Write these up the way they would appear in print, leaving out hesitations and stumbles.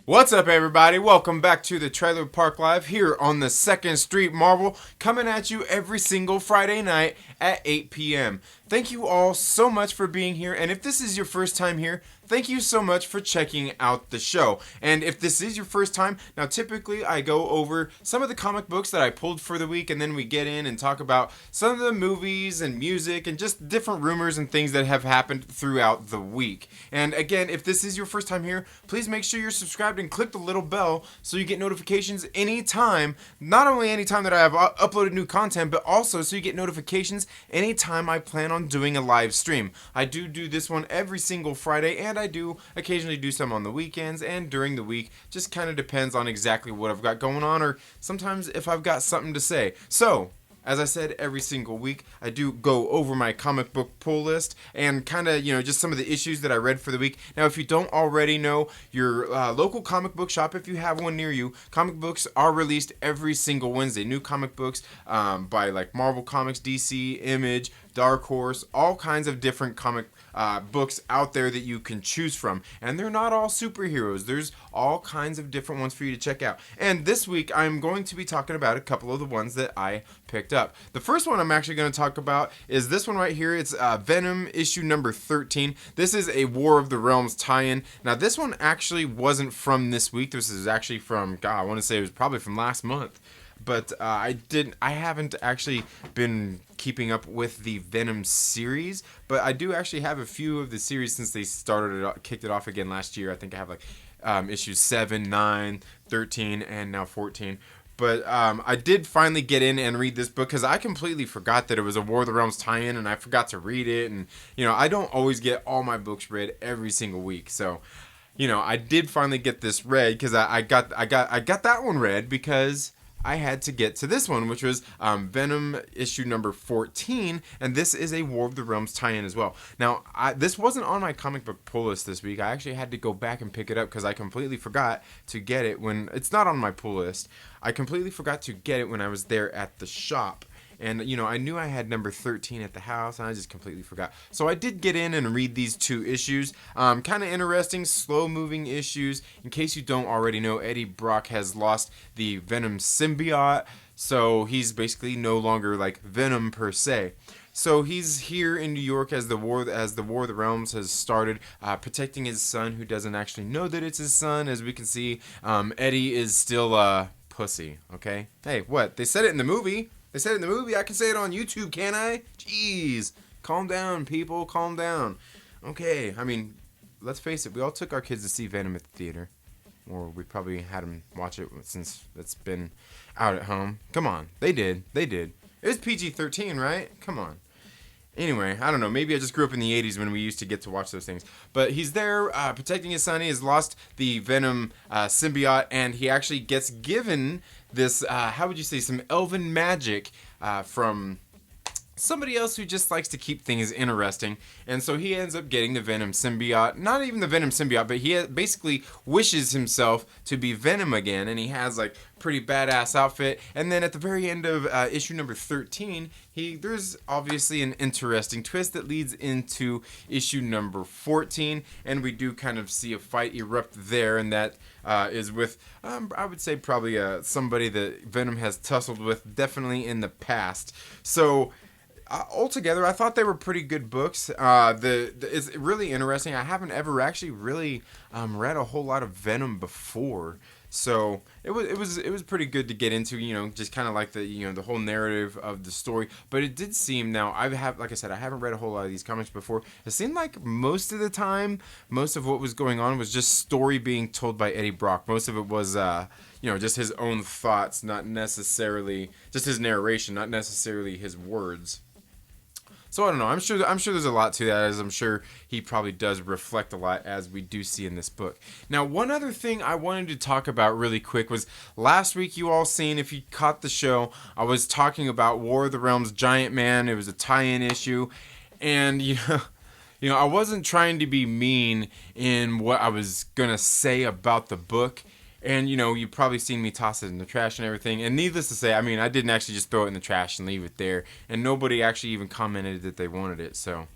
What's up, everybody? Welcome back to the Trailer Park Live here on the 2nd Street Marvel, coming at you every single Friday night at 8 p.m. Thank you all so much for being here, and if this is your first time here, thank you so much for checking out the show. And if this is your first time, now typically I go over some of the comic books that I pulled for the week, and then we get in and talk about some of the movies and music and just different rumors and things that have happened throughout the week. And again, if this is your first time here, please make sure you're subscribed and click the little bell so you get notifications anytime, not only anytime that I have uploaded new content, but also so you get notifications anytime I plan on doing a live stream. I do this one every single Friday, and I do occasionally do some on the weekends and during the week. Just kind of depends on exactly what I've got going on, or sometimes if I've got something to say. So, as I said, every single week, I do go over my comic book pull list and kind of, just some of the issues that I read for the week. Now, if you don't already know, your local comic book shop, if you have one near you, comic books are released every single Wednesday. New comic books by like Marvel Comics, DC, Image, Dark Horse, all kinds of different comic books out there that you can choose from. And they're not all superheroes. There's all kinds of different ones for you to check out. And this week, I'm going to be talking about a couple of the ones that I picked up. The first one I'm actually going to talk about is this one right here. It's Venom issue number 13. This is a War of the Realms tie-in. Now, this one actually wasn't from this week. This is actually from, I want to say it was probably from last month. But I haven't actually been keeping up with the Venom series, but I do actually have a few of the series since they kicked it off again last year. I think I have like issues 7, 9, 13, and now 14. But I did finally get in and read this book because I completely forgot that it was a War of the Realms tie-in, and I forgot to read it. And I don't always get all my books read every single week, so I did finally get this read because I got that one read because I had to get to this one, which was Venom issue number 14, and this is a War of the Realms tie-in as well. Now, this wasn't on my comic book pull list this week. I actually had to go back and pick it up because I completely forgot to get it when it's not on my pull list. I completely forgot to get it when I was there at the shop. And, I knew I had number 13 at the house, and I just completely forgot. So I did get in and read these two issues. Kind of interesting, slow-moving issues. In case you don't already know, Eddie Brock has lost the Venom symbiote, so he's basically no longer, like, Venom per se. So he's here in New York as the War of the Realms has started, protecting his son, who doesn't actually know that it's his son. As we can see, Eddie is still pussy, okay? Hey, what? They said it in the movie. They said it in the movie. I can say it on YouTube, can't I? Jeez. Calm down, people. Calm down. Okay. I mean, let's face it. We all took our kids to see Venom at the theater. Or we probably had them watch it since it's been out at home. Come on. They did. It was PG-13, right? Come on. Anyway, I don't know. Maybe I just grew up in the 80s when we used to get to watch those things. But he's there protecting his son. He has lost the Venom symbiote, and he actually gets given this, how would you say, some elven magic from somebody else who just likes to keep things interesting. And so he ends up getting the Venom symbiote. Not even the Venom symbiote, but he basically wishes himself to be Venom again. And he has like pretty badass outfit. And then at the very end of issue number 13, there's obviously an interesting twist that leads into issue number 14. And we do kind of see a fight erupt there. And that is with, I would say probably somebody that Venom has tussled with definitely in the past. So altogether, I thought they were pretty good books. It's really interesting. I haven't ever actually really read a whole lot of Venom before, so it was pretty good to get into. Just kind of like the whole narrative of the story. But it did seem, now like I said, I haven't read a whole lot of these comics before. It seemed like most of the time, most of what was going on was just story being told by Eddie Brock. Most of it was just his own thoughts, not necessarily just his narration, not necessarily his words. So I don't know. I'm sure there's a lot to that, as I'm sure he probably does reflect a lot, as we do see in this book. Now, one other thing I wanted to talk about really quick was last week, you all seen, if you caught the show, I was talking about War of the Realms Giant Man. It was a tie-in issue, and I wasn't trying to be mean in what I was gonna say about the book. And, you've probably seen me toss it in the trash and everything. And needless to say, I mean, I didn't actually just throw it in the trash and leave it there. And nobody actually even commented that they wanted it. So,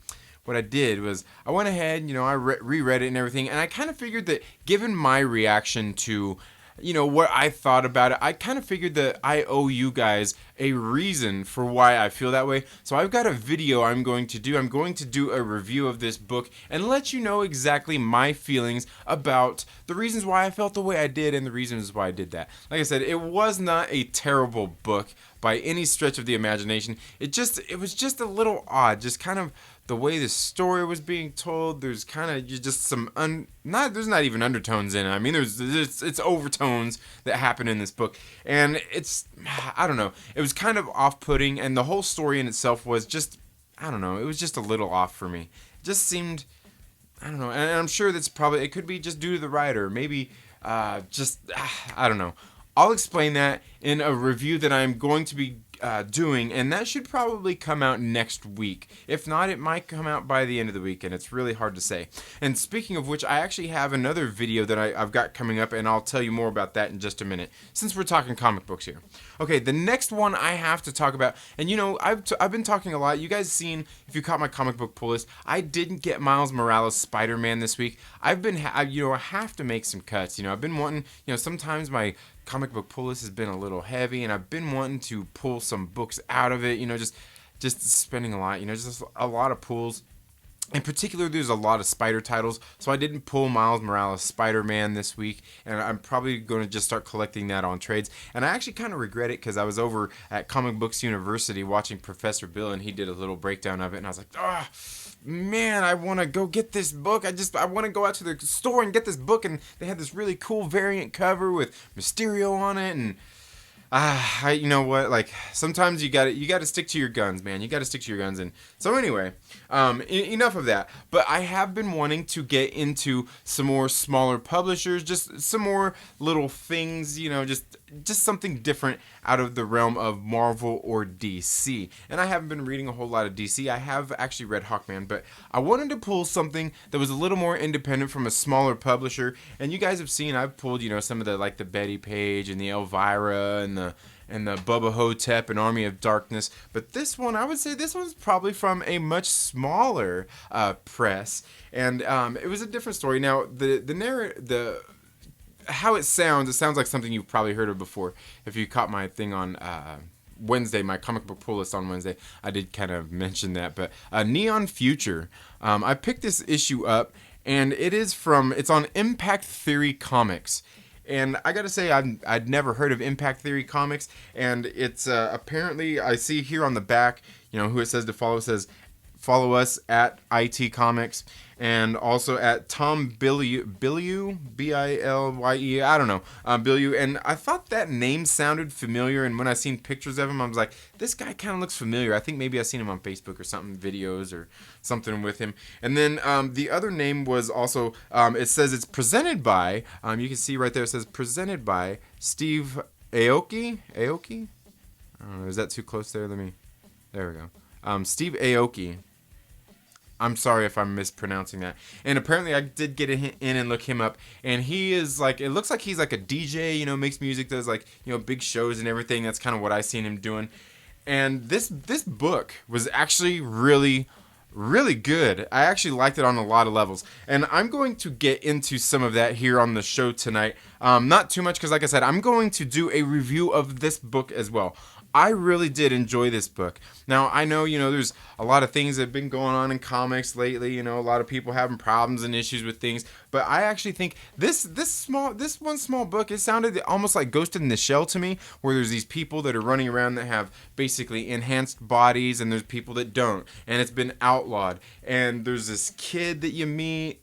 what I did was I went ahead, I reread it and everything, and I kind of figured that given my reaction to what I thought about it, I kind of figured that I owe you guys a reason for why I feel that way. So I've got a video I'm going to do. I'm going to do a review of this book and let you know exactly my feelings about the reasons why I felt the way I did and the reasons why I did that. Like I said, it was not a terrible book by any stretch of the imagination. It was just a little odd, just kind of the way the story was being told. There's kind of just some there's not even undertones in it. I mean, it's overtones that happen in this book, and I don't know. It was kind of off-putting, and the whole story in itself was just, I don't know. It was just a little off for me. It just seemed, I don't know, and I'm sure it could be just due to the writer. Maybe I don't know. I'll explain that in a review that I'm going to be doing, and that should probably come out next week. If not, it might come out by the end of the week, and it's really hard to say. And speaking of which, I actually have another video that I've got coming up, and I'll tell you more about that in just a minute, since we're talking comic books here. Okay, the next one I have to talk about, and I've been talking a lot. You guys seen, if you caught my comic book pull list, I didn't get Miles Morales Spider-Man this week. I have to make some cuts. I've been wanting, sometimes my comic book pull list has been a little heavy, and I've been wanting to pull some books out of it, just spending a lot, just a lot of pulls. In particular, there's a lot of Spider titles, so I didn't pull Miles Morales Spider-Man this week, and I'm probably going to just start collecting that on trades. And I actually kind of regret it because I was over at Comic Books University watching Professor Bill, and he did a little breakdown of it, and I was like, man, I want to go get this book. I want to go out to the store and get this book, and they had this really cool variant cover with Mysterio on it, and you know what? Like, sometimes you gotta stick to your guns, man. You gotta stick to your guns. And so anyway, enough of that. But I have been wanting to get into some more smaller publishers, just some more little things, just something different out of the realm of Marvel or DC. And I haven't been reading a whole lot of DC. I have actually read Hawkman, but I wanted to pull something that was a little more independent from a smaller publisher. And you guys have seen I've pulled, some of the Betty Page and the Elvira and the Bubba Hotep and Army of Darkness. But this one, I would say this one's probably from a much smaller press. And it was a different story. Now, how it sounds like something you've probably heard of before. If you caught my thing on Wednesday, my comic book pull list on Wednesday, I did kind of mention that. But Neon Future, I picked this issue up, and it's on Impact Theory Comics. And I gotta say, I'd never heard of Impact Theory Comics, and it's apparently, I see here on the back, who it says to follow. It says, follow us at IT Comics, and also at Tom Bilyeu, Bilye, I don't know, Bilyeu. And I thought that name sounded familiar, and when I seen pictures of him, I was like, this guy kind of looks familiar. I think maybe I seen him on Facebook or something, videos or something with him. And then the other name was also, it says it's presented by, you can see right there, it says presented by Steve Aoki? I don't know, is that too close there? There we go. Steve Aoki. I'm sorry if I'm mispronouncing that. And apparently I did get in and look him up. And he is it looks like he's like a DJ, makes music, does big shows and everything. That's kind of what I seen him doing. And this book was actually really, really good. I actually liked it on a lot of levels. And I'm going to get into some of that here on the show tonight. Not too much because, like I said, I'm going to do a review of this book as well. I really did enjoy this book. Now, I know, there's a lot of things that have been going on in comics lately. A lot of people having problems and issues with things. But I actually think this one small book, it sounded almost like Ghost in the Shell to me, where there's these people that are running around that have basically enhanced bodies, and there's people that don't. And it's been outlawed. And there's this kid that you meet,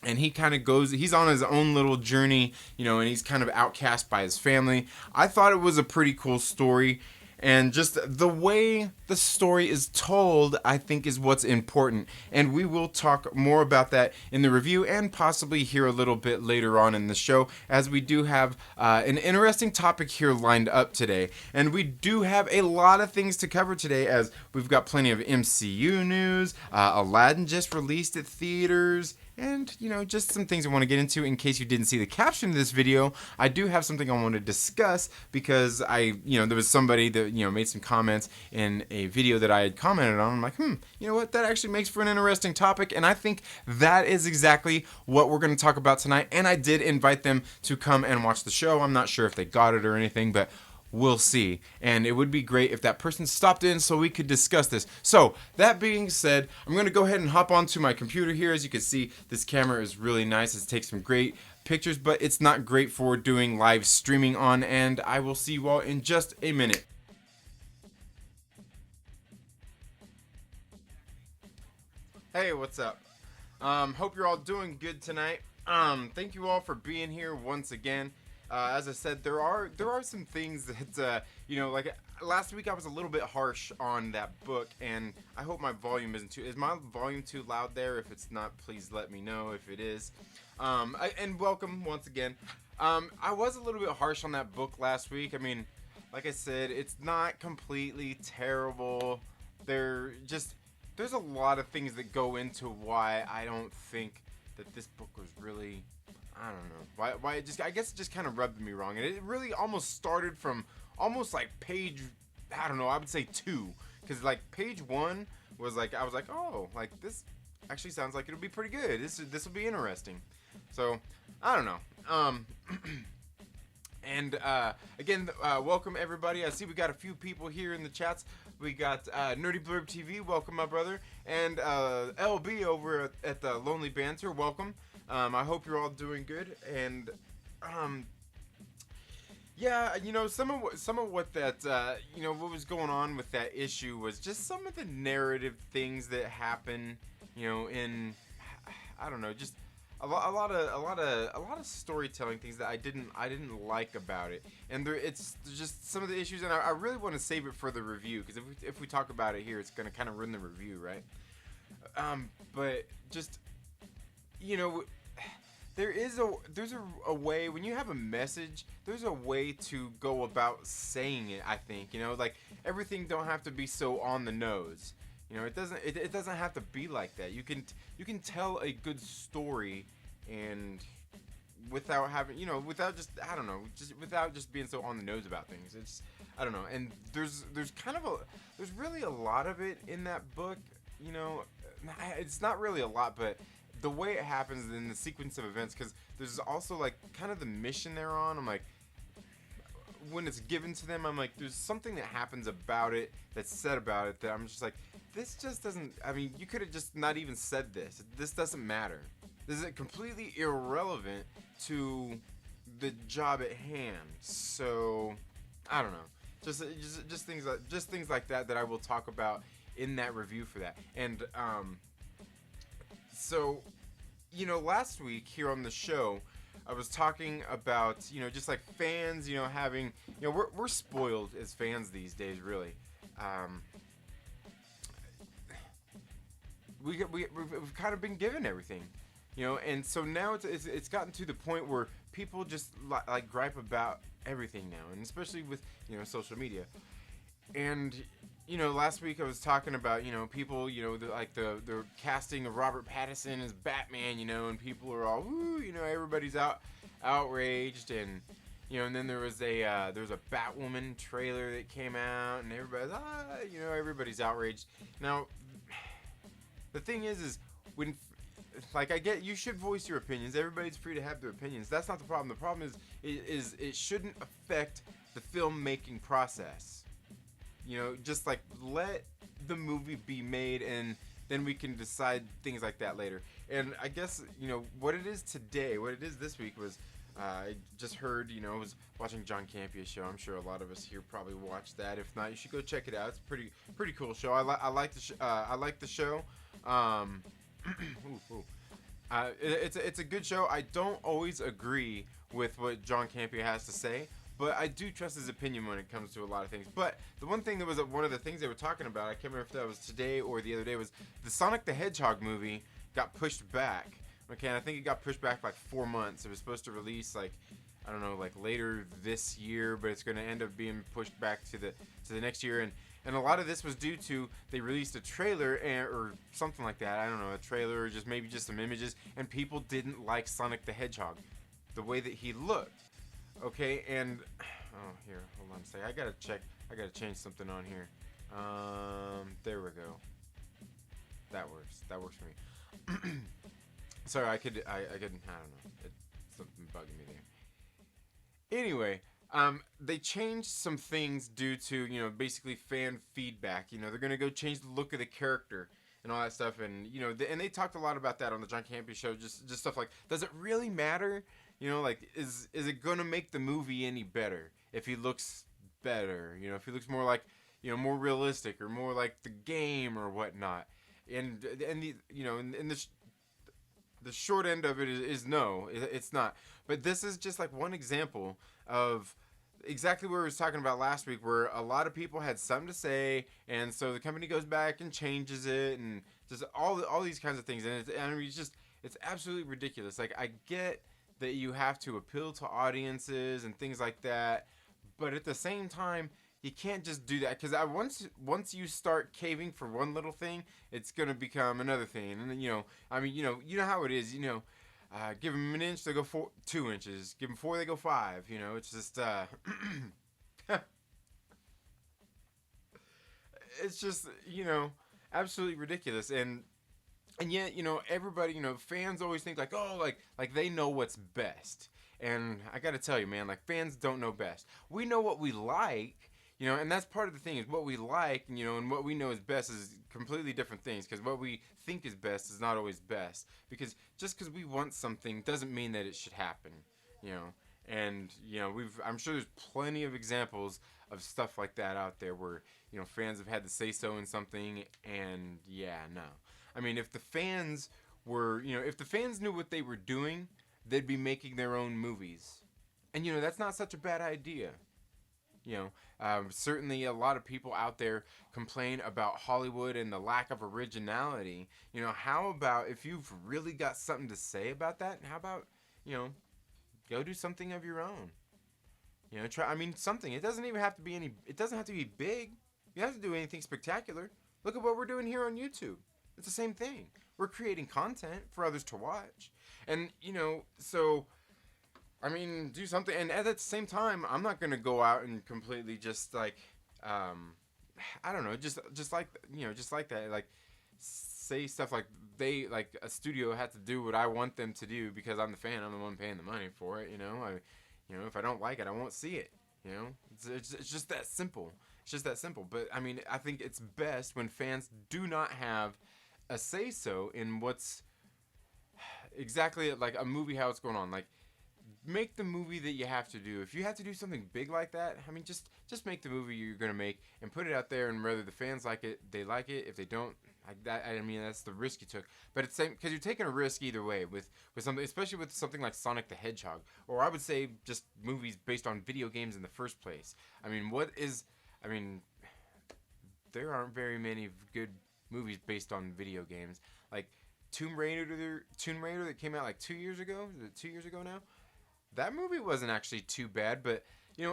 and he kind of he's on his own little journey, and he's kind of outcast by his family. I thought it was a pretty cool story, and just the way the story is told, I think, is what's important. And we will talk more about that in the review and possibly here a little bit later on in the show, as we do have an interesting topic here lined up today. And we do have a lot of things to cover today, as we've got plenty of MCU news. Aladdin just released at theaters. and, just some things I want to get into. In case you didn't see the caption of this video, I do have something I want to discuss because there was somebody that, made some comments in a video that I had commented on. I'm like, you know what, that actually makes for an interesting topic, and I think that is exactly what we're going to talk about tonight. And I did invite them to come and watch the show. I'm not sure if they got it or anything, but we'll see. And it would be great if that person stopped in so we could discuss this. So, that being said, I'm going to go ahead and hop onto my computer here. As you can see, this camera is really nice. It takes some great pictures, but it's not great for doing live streaming on. And I will see you all in just a minute. Hey, what's up? Hope you're all doing good tonight. Thank you all for being here once again. As I said, there are some things that like last week I was a little bit harsh on that book, and I hope my volume isn't too. Is my volume too loud there? If it's not, please let me know. If it is, and welcome once again. I was a little bit harsh on that book last week. I mean, like I said, it's not completely terrible. There's a lot of things that go into why I don't think that this book was really. I don't know why I guess it just kind of rubbed me wrong, and it really almost started from almost like page, I don't know, I would say 2, because like page 1 was like, I was like, oh, like this actually sounds like it'll be pretty good. This will be interesting. So I don't know. And again, welcome everybody. I see we got a few people here in the chats. We got Nerdy Blurb TV, welcome my brother, and LB over at the Lonely Banter, welcome. I hope you're all doing good, and yeah, some of what that what was going on with that issue was just some of the narrative things that happen, in, I don't know, just a lot of storytelling things that I didn't like about it, and it's just some of the issues, and I really want to save it for the review, because if we talk about it here, it's gonna kind of ruin the review, right? But just. There's a way, when you have a message, there's a way to go about saying it, I think. Like, everything don't have to be so on the nose. It doesn't have to be like that. You can tell a good story, and without having, without just, I don't know, just without just being so on the nose about things. It's, I don't know. And there's really a lot of it in that book. It's not really a lot, but the way it happens in the sequence of events, because there's also like kind of the mission they're on. I'm like, when it's given to them, I'm like, there's something that happens about it, that's said about it, that I'm just like, this just doesn't, I mean, you could have just not even said this. This doesn't matter. This is completely irrelevant to the job at hand. So, I don't know. Just things like that I will talk about in that review for that. And so, last week here on the show, I was talking about, just like fans, having, we're spoiled as fans these days, really. We've kind of been given everything, and so now it's gotten to the point where people just like gripe about everything now, and especially with, social media. And last week I was talking about, people, the casting of Robert Pattinson as Batman, and people are all, woo, everybody's outraged, and and then there was a Batwoman trailer that came out, and everybody's outraged. Now, the thing is when, like, I get, you should voice your opinions. Everybody's free to have their opinions. That's not the problem. The problem is it shouldn't affect the filmmaking process. Just like let the movie be made, and then we can decide things like that later. And I guess, what it is today, what it is this week was, I just heard, I was watching John Campia's show. I'm sure a lot of us here probably watched that. If not, you should go check it out. It's a pretty cool show. I like the show. It's a good show. I don't always agree with what John Campia has to say, but I do trust his opinion when it comes to a lot of things. But the one thing that was one of the things they were talking about, I can't remember if that was today or the other day, was the Sonic the Hedgehog movie got pushed back. Okay, and I think it got pushed back like 4 months. It was supposed to release like, I don't know, like later this year, but it's going to end up being pushed back to the next year. And a lot of this was due to they released a trailer or something like that. I don't know, a trailer or just maybe just some images, and people didn't like Sonic the Hedgehog, the way that he looked. Okay, and oh, here, hold on a second. I gotta check. I gotta change something on here. There we go. That works. That works for me. Sorry, I could. I don't know. Something bugging me there. Anyway, they changed some things due to, basically fan feedback. They're gonna go change the look of the character and all that stuff, and and they talked a lot about that on the John Campea show. Just stuff like, does it really matter? Like, is it gonna make the movie any better if he looks better? If he looks more like, more realistic or more like the game or whatnot. And the and the short end of it is no, it's not. But this is just like one example of exactly what we were talking about last week, where a lot of people had something to say, and so the company goes back and changes it, and just all these kinds of things. And it's absolutely ridiculous. Like, I get that you have to appeal to audiences and things like that, but at the same time, you can't just do that, because once you start caving for one little thing, it's gonna become another thing. And then, you know how it is. Give them an inch, they go 2 inches. Give them 4, they go 5. It's just it's just absolutely ridiculous. And yet, everybody, fans always think like, oh, like they know what's best. And I got to tell you, man, like, fans don't know best. We know what we like. And that's part of the thing, is what we like, and what we know is best is completely different things, because what we think is best is not always best. Because just because we want something doesn't mean that it should happen, And, I'm sure there's plenty of examples of stuff like that out there where, fans have had to say so in something, and yeah, no. I mean, if the fans knew what they were doing, they'd be making their own movies. And, that's not such a bad idea. Certainly a lot of people out there complain about Hollywood and the lack of originality. How about if you've really got something to say about that? How about, go do something of your own? Try. I mean, something. It doesn't even have to be it doesn't have to be big. You don't have to do anything spectacular. Look at what we're doing here on YouTube. It's the same thing. We're creating content for others to watch. And, so, I mean, do something. And at the same time, I'm not going to go out and completely just, like, I don't know, just like that. Like, say stuff like a studio had to do what I want them to do because I'm the fan. I'm the one paying the money for it, if I don't like it, I won't see it. It's just that simple. It's just that simple. But, I mean, I think it's best when fans do not have a say-so in what's exactly like a movie, how it's going on. Like, make the movie that you have to do. If you have to do something big like that, I mean, just make the movie you're going to make and put it out there, and whether the fans like it, they like it. If they don't, I mean, that's the risk you took. But it's same, because you're taking a risk either way with something, especially with something like Sonic the Hedgehog, or I would say just movies based on video games in the first place. I mean, there aren't very many good movies based on video games. Like Tomb Raider that came out like 2 years ago. Is it 2 years ago now? That movie wasn't actually too bad, but,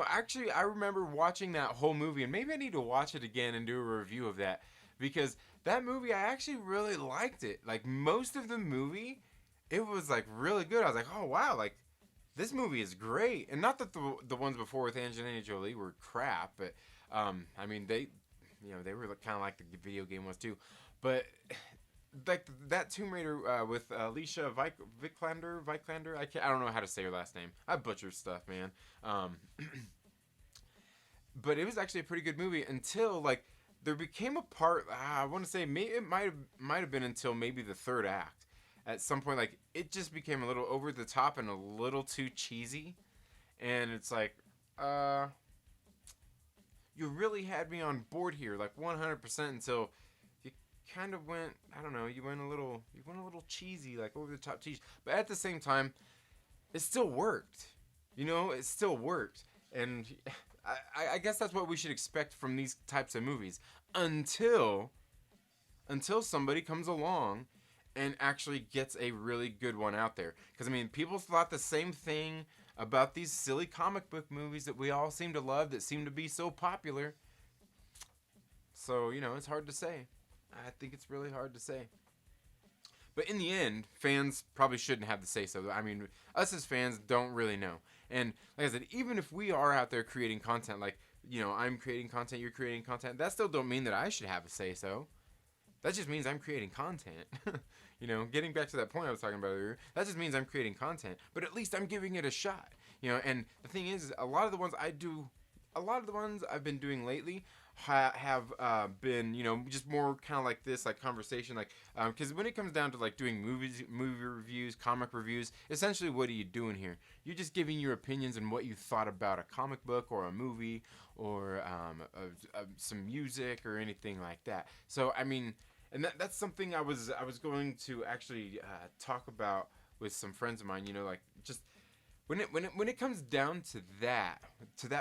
actually I remember watching that whole movie, and maybe I need to watch it again and do a review of that, because that movie, I actually really liked it. Like, most of the movie, it was, like, really good. I was like, oh, wow, like, this movie is great. And not that the ones before with Angelina Jolie were crap, but, I mean, they were kind of like the video game was too. But like that Tomb Raider with Alicia Vikander. I don't know how to say her last name. I butcher stuff, man. But it was actually a pretty good movie until like there became a part. I want to say it might have been until maybe the third act. At some point, like it just became a little over the top and a little too cheesy, and it's like, you really had me on board here, like 100% until you kind of went, I don't know, you went a little cheesy, like over the top cheese. But at the same time, it still worked. It still worked. And I guess that's what we should expect from these types of movies until somebody comes along and actually gets a really good one out there. Because, I mean, people thought the same thing about these silly comic book movies that we all seem to love, that seem to be so popular. So, it's hard to say. I think it's really hard to say. But in the end, fans probably shouldn't have to say so. I mean, us as fans don't really know. And like I said, even if we are out there creating content, like, I'm creating content, you're creating content, that still don't mean that I should have a say so. That just means I'm creating content. Getting back to that point I was talking about earlier, that just means I'm creating content. But at least I'm giving it a shot. And the thing is, a lot of the ones I've been doing lately have been, just more kind of like this, like conversation, like, because when it comes down to like doing movie reviews, comic reviews, essentially what are you doing here? You're just giving your opinions and what you thought about a comic book or a movie or some music or anything like that. So, I mean, and that's something I was going to actually talk about with some friends of mine. Like just when it comes down to that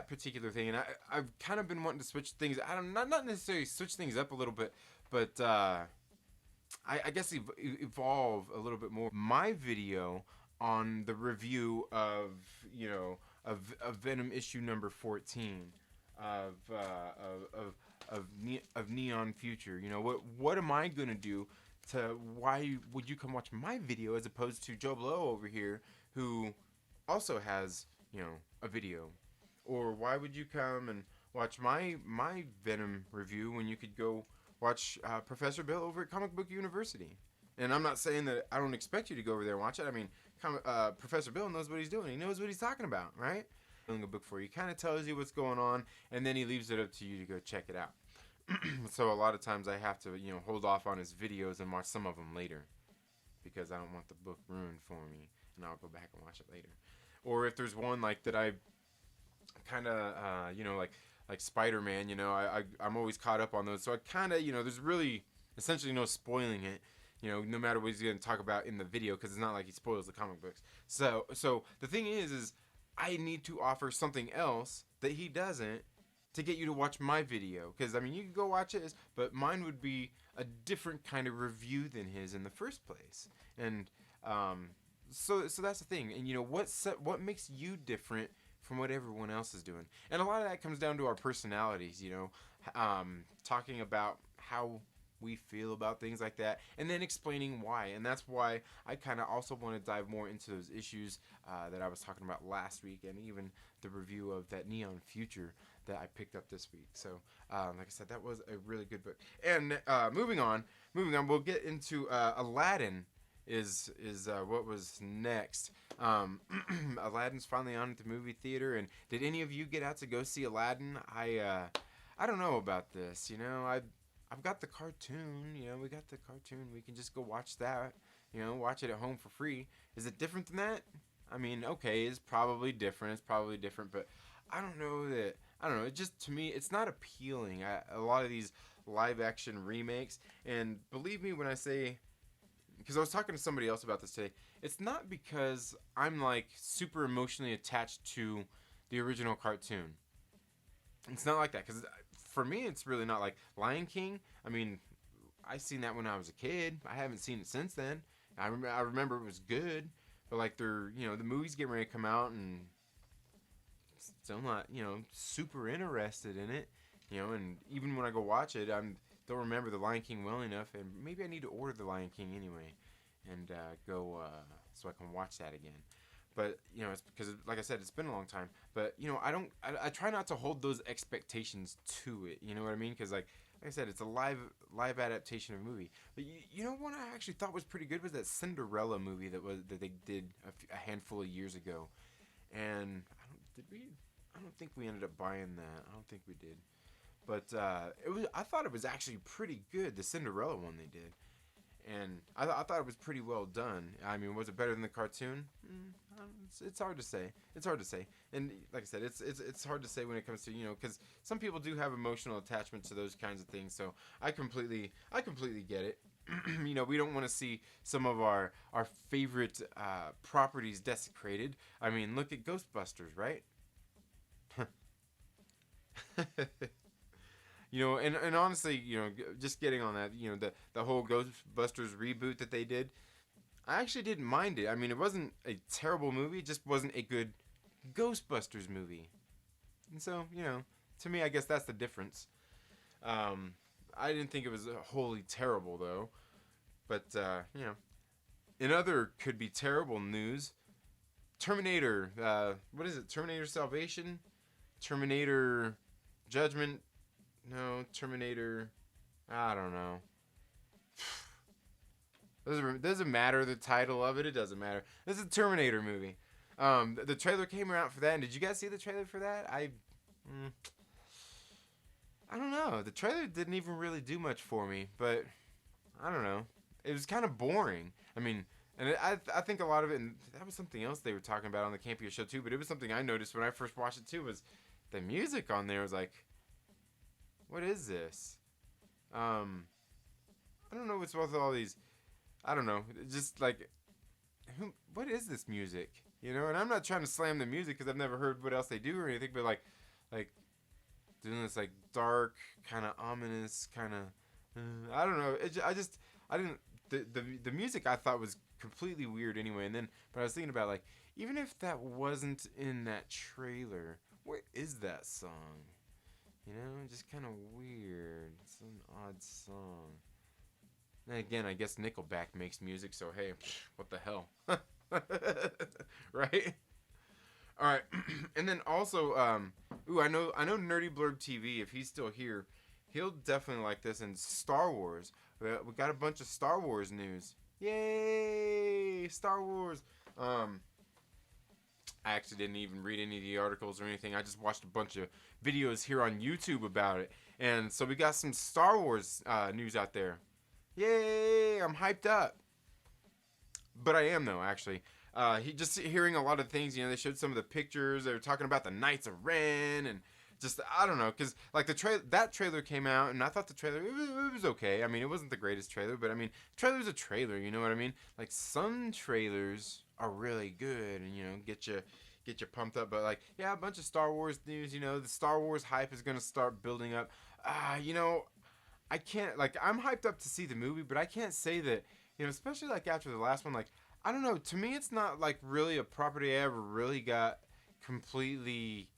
particular thing, and I've kind of been wanting to switch things. I don't not necessarily switch things up a little bit, but I guess evolve a little bit more. My video on the review of of Venom issue number 14 of Neon Future. What am I gonna do to why would you come watch my video as opposed to Joe Blow over here who also has a video, or why would you come and watch my Venom review when you could go watch Professor Bill over at Comic Book University? And I'm not saying that I don't expect you to go over there and watch it. I mean, Professor Bill knows what he's doing. He knows what he's talking about, right? A book for you, kind of tells you what's going on, and then he leaves it up to you to go check it out. So a lot of times I have to hold off on his videos and watch some of them later because I don't want the book ruined for me, and I'll go back and watch it later. Or if there's one like that I kind of like Spider-Man, I'm always caught up on those, so I kind of there's really essentially no spoiling it. No matter what he's going to talk about in the video, because it's not like he spoils the comic books. So the thing is I need to offer something else that he doesn't to get you to watch my video. Because, I mean, you can go watch his, but mine would be a different kind of review than his in the first place. And so that's the thing. And, what makes you different from what everyone else is doing? And a lot of that comes down to our personalities, talking about how we feel about things like that, and then explaining why. And that's why I kind of also want to dive more into those issues that I was talking about last week, and even the review of that Neon Future that I picked up this week. So like I said, that was a really good book. And moving on, we'll get into Aladdin is what was next. Aladdin's finally on at the movie theater, and did any of you get out to go see Aladdin? I don't know about this. I've got the cartoon, we got the cartoon. We can just go watch that, watch it at home for free. Is it different than that? I mean, okay, it's probably different, but I don't know. It just, to me, it's not appealing. A lot of these live action remakes, and believe me when I say, because I was talking to somebody else about this today, it's not because I'm like super emotionally attached to the original cartoon. It's not like that, because for me, it's really not like Lion King. I mean, I seen that when I was a kid. I haven't seen it since then. I remember it was good, but like the movies getting ready to come out, and still not, super interested in it. And even when I go watch it, don't remember the Lion King well enough, and maybe I need to order the Lion King anyway, and go so I can watch that again. But it's because, like I said, it's been a long time. But I try not to hold those expectations to it. You know what I mean? Because like I said, it's a live adaptation of a movie. But what I actually thought was pretty good was that Cinderella movie that they did a handful of years ago. And I don't think we ended up buying that. I don't think we did. But I thought it was actually pretty good, the Cinderella one they did. And I thought it was pretty well done. I mean, was it better than the cartoon? It's hard to say. And like I said, it's hard to say when it comes to because some people do have emotional attachment to those kinds of things. So I completely get it. We don't want to see some of our favorite properties desecrated. I mean, look at Ghostbusters, right? And honestly, just getting on that, the whole Ghostbusters reboot that they did, I actually didn't mind it. I mean, it wasn't a terrible movie, it just wasn't a good Ghostbusters movie. And so, to me, I guess that's the difference. I didn't think it was wholly terrible though. But in other could be terrible news, Terminator. What is it? Terminator Salvation, Terminator Judgment. No, Terminator. I don't know. Doesn't matter the title of it. It doesn't matter. This is a Terminator movie. The trailer came out for that. And did you guys see the trailer for that? I don't know. The trailer didn't even really do much for me, but I don't know. It was kind of boring. I mean, I think a lot of it, and that was something else they were talking about on the Campia show too, but it was something I noticed when I first watched it too, was the music on there was like, what is this? I don't know what's with all these, I don't know, just like, what is this music? You know, and I'm not trying to slam the music because I've never heard what else they do or anything, but like doing this like dark, kind of ominous, kind of, I don't know. I didn't. The music I thought was completely weird anyway. And then, but I was thinking about like, even if that wasn't in that trailer, where is that song? You know, just kind of weird. It's an odd song. And again, I guess Nickelback makes music, so hey, what the hell, right? All right, and then also, I know Nerdy Blurb TV. If he's still here, he'll definitely like this. And Star Wars, we got a bunch of Star Wars news. Yay, Star Wars! I actually didn't even read any of the articles or anything. I just watched a bunch of videos here on YouTube about it, and so we got some Star Wars news out there. Yay! I'm hyped up. But I am though, actually. He just hearing a lot of things. You know, they showed some of the pictures. They were talking about the Knights of Ren, and just I don't know, because like that trailer came out, and I thought the trailer it was okay. I mean, it wasn't the greatest trailer, but I mean, the trailer's a trailer. You know what I mean? Like some trailers are really good, and you know, get you pumped up. But like, yeah, a bunch of Star Wars news. You know, the Star Wars hype is gonna start building up. You know, I can't like I'm hyped up to see the movie, but I can't say that. You know, especially like after the last one, like I don't know. To me, it's not like really a property I ever really got completely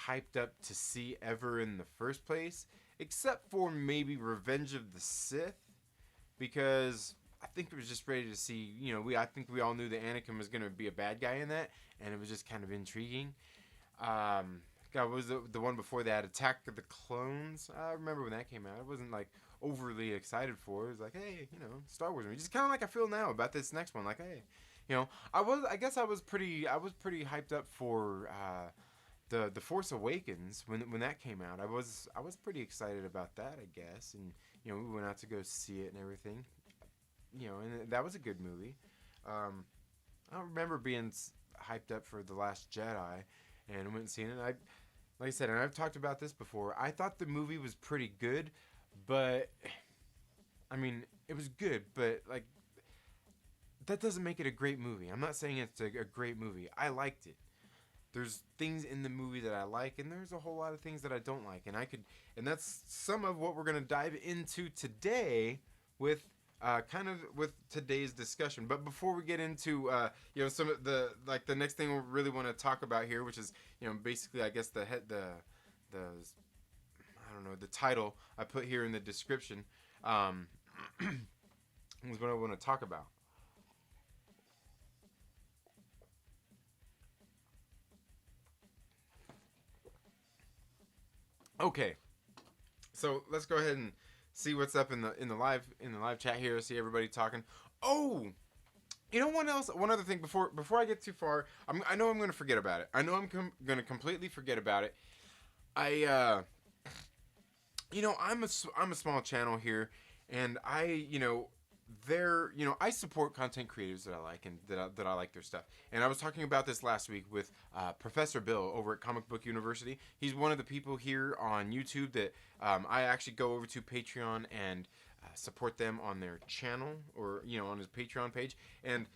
hyped up to see ever in the first place, except for maybe Revenge of the Sith, because I think it was just ready to see. You know, I think we all knew that Anakin was going to be a bad guy in that, and it was just kind of intriguing. God, what was the one before that? Attack of the Clones. I remember when that came out. I wasn't like overly excited for it. It was like, hey, you know, Star Wars movie. Just kind of like I feel now about this next one. Like, hey, you know, I guess I was pretty hyped up for the Force Awakens when that came out. I was pretty excited about that, I guess, and you know, we went out to go see it and everything. You know, and that was a good movie. I don't remember being hyped up for The Last Jedi. And I went and seen it. Like I said, and I've talked about this before. I thought the movie was pretty good, but I mean, it was good, but like that doesn't make it a great movie. I'm not saying it's a great movie. I liked it. There's things in the movie that I like, and there's a whole lot of things that I don't like, and that's some of what we're gonna dive into today with. Kind of with today's discussion, but before we get into you know some of the next thing we really want to talk about here, which is you know basically I guess the I don't know the title I put here in the description is what I want to talk about. Okay, so let's go ahead and see what's up in the live chat here. See everybody talking. Oh, you know one other thing before I get too far. I know I'm gonna forget about it. I know I'm gonna completely forget about it. You know I'm a small channel here, and I support content creators that I like and that I like their stuff. And I was talking about this last week with Professor Bill over at Comic Book University. He's one of the people here on YouTube that I actually go over to Patreon and support them on their channel or you know on his Patreon page. And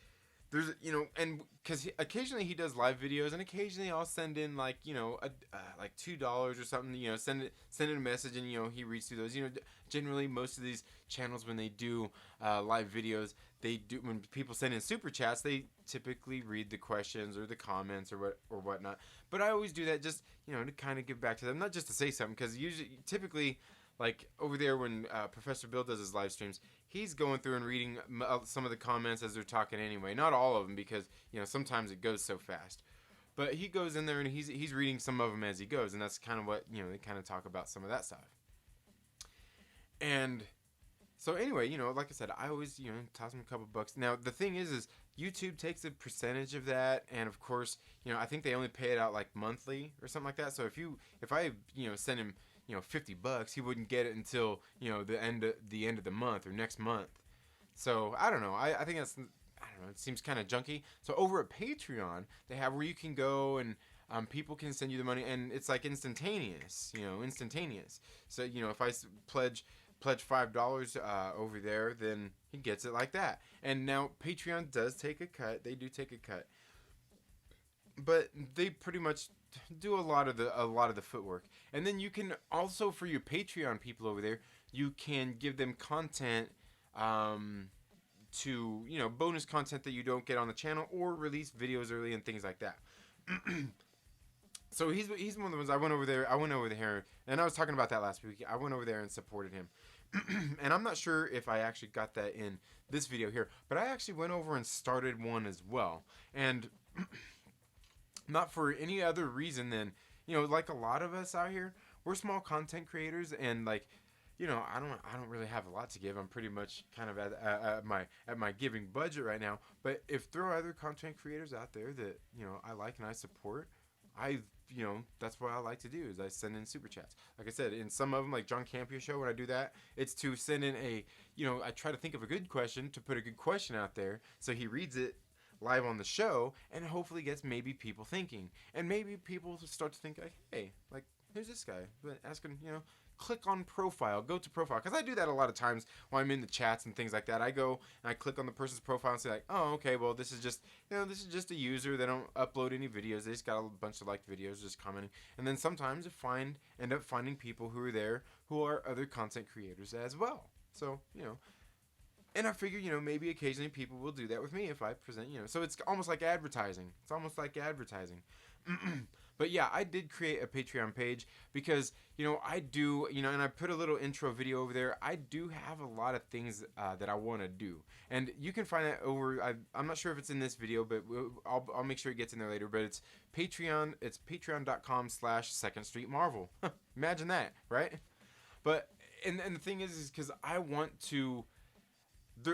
there's and because occasionally he does live videos and occasionally I'll send in like like $2 or something, send in a message, and he reads through those. Generally most of these channels, when they do live videos, they do, when people send in super chats, they typically read the questions or the comments or whatnot. But I always do that just to kind of give back to them, not just to say something, because typically like over there when Professor Bill does his live streams, he's going through and reading some of the comments as they're talking anyway. Not all of them, because sometimes it goes so fast. But he goes in there and he's reading some of them as he goes, and that's kind of what they kind of talk about some of that stuff. And so anyway, like I said, I always toss him a couple bucks. Now the thing is YouTube takes a percentage of that, and of course, I think they only pay it out like monthly or something like that. So if I send him $50, he wouldn't get it until the end of the month or next month. So I don't know. I think that's, I don't know. It seems kind of junky. So over at Patreon, they have where you can go and people can send you the money, and it's like instantaneous. Instantaneous. So if I pledge $5 over there, then he gets it like that. And now Patreon does take a cut. They do take a cut, but they pretty much do a lot of the footwork. And then you can also, for your Patreon people over there, you can give them content to bonus content that you don't get on the channel, or release videos early and things like that. So he's one of the ones. I went over there, and I was talking about that last week. I went over there and supported him. And I'm not sure if I actually got that in this video here, but I actually went over and started one as well. And not for any other reason than, like a lot of us out here, we're small content creators, and like, I don't really have a lot to give. I'm pretty much kind of at my giving budget right now. But if there are other content creators out there that I like and I support, that's what I like to do, is I send in super chats. Like I said, in some of them, like John Campio's show, when I do that, it's to send in I try to think of a good question, to put a good question out there, so he reads it live on the show, and hopefully gets maybe people thinking, and maybe people start to think like, hey, like, who's this guy? Asking, click on profile, go to profile, because I do that a lot of times when I'm in the chats and things like that. I go and I click on the person's profile and say like, oh, okay, well, this is just a user. They don't upload any videos. They just got a bunch of liked videos, just commenting. And then sometimes end up finding people who are there who are other content creators as well. So and I figure, maybe occasionally people will do that with me if I present, so it's almost like advertising. But yeah, I did create a Patreon page because, I do, and I put a little intro video over there. I do have a lot of things that I want to do. And you can find that over, I'm not sure if it's in this video, but I'll make sure it gets in there later. But it's Patreon, it's patreon.com/Second Street Marvel. Imagine that, right? But, and the thing is because I want to,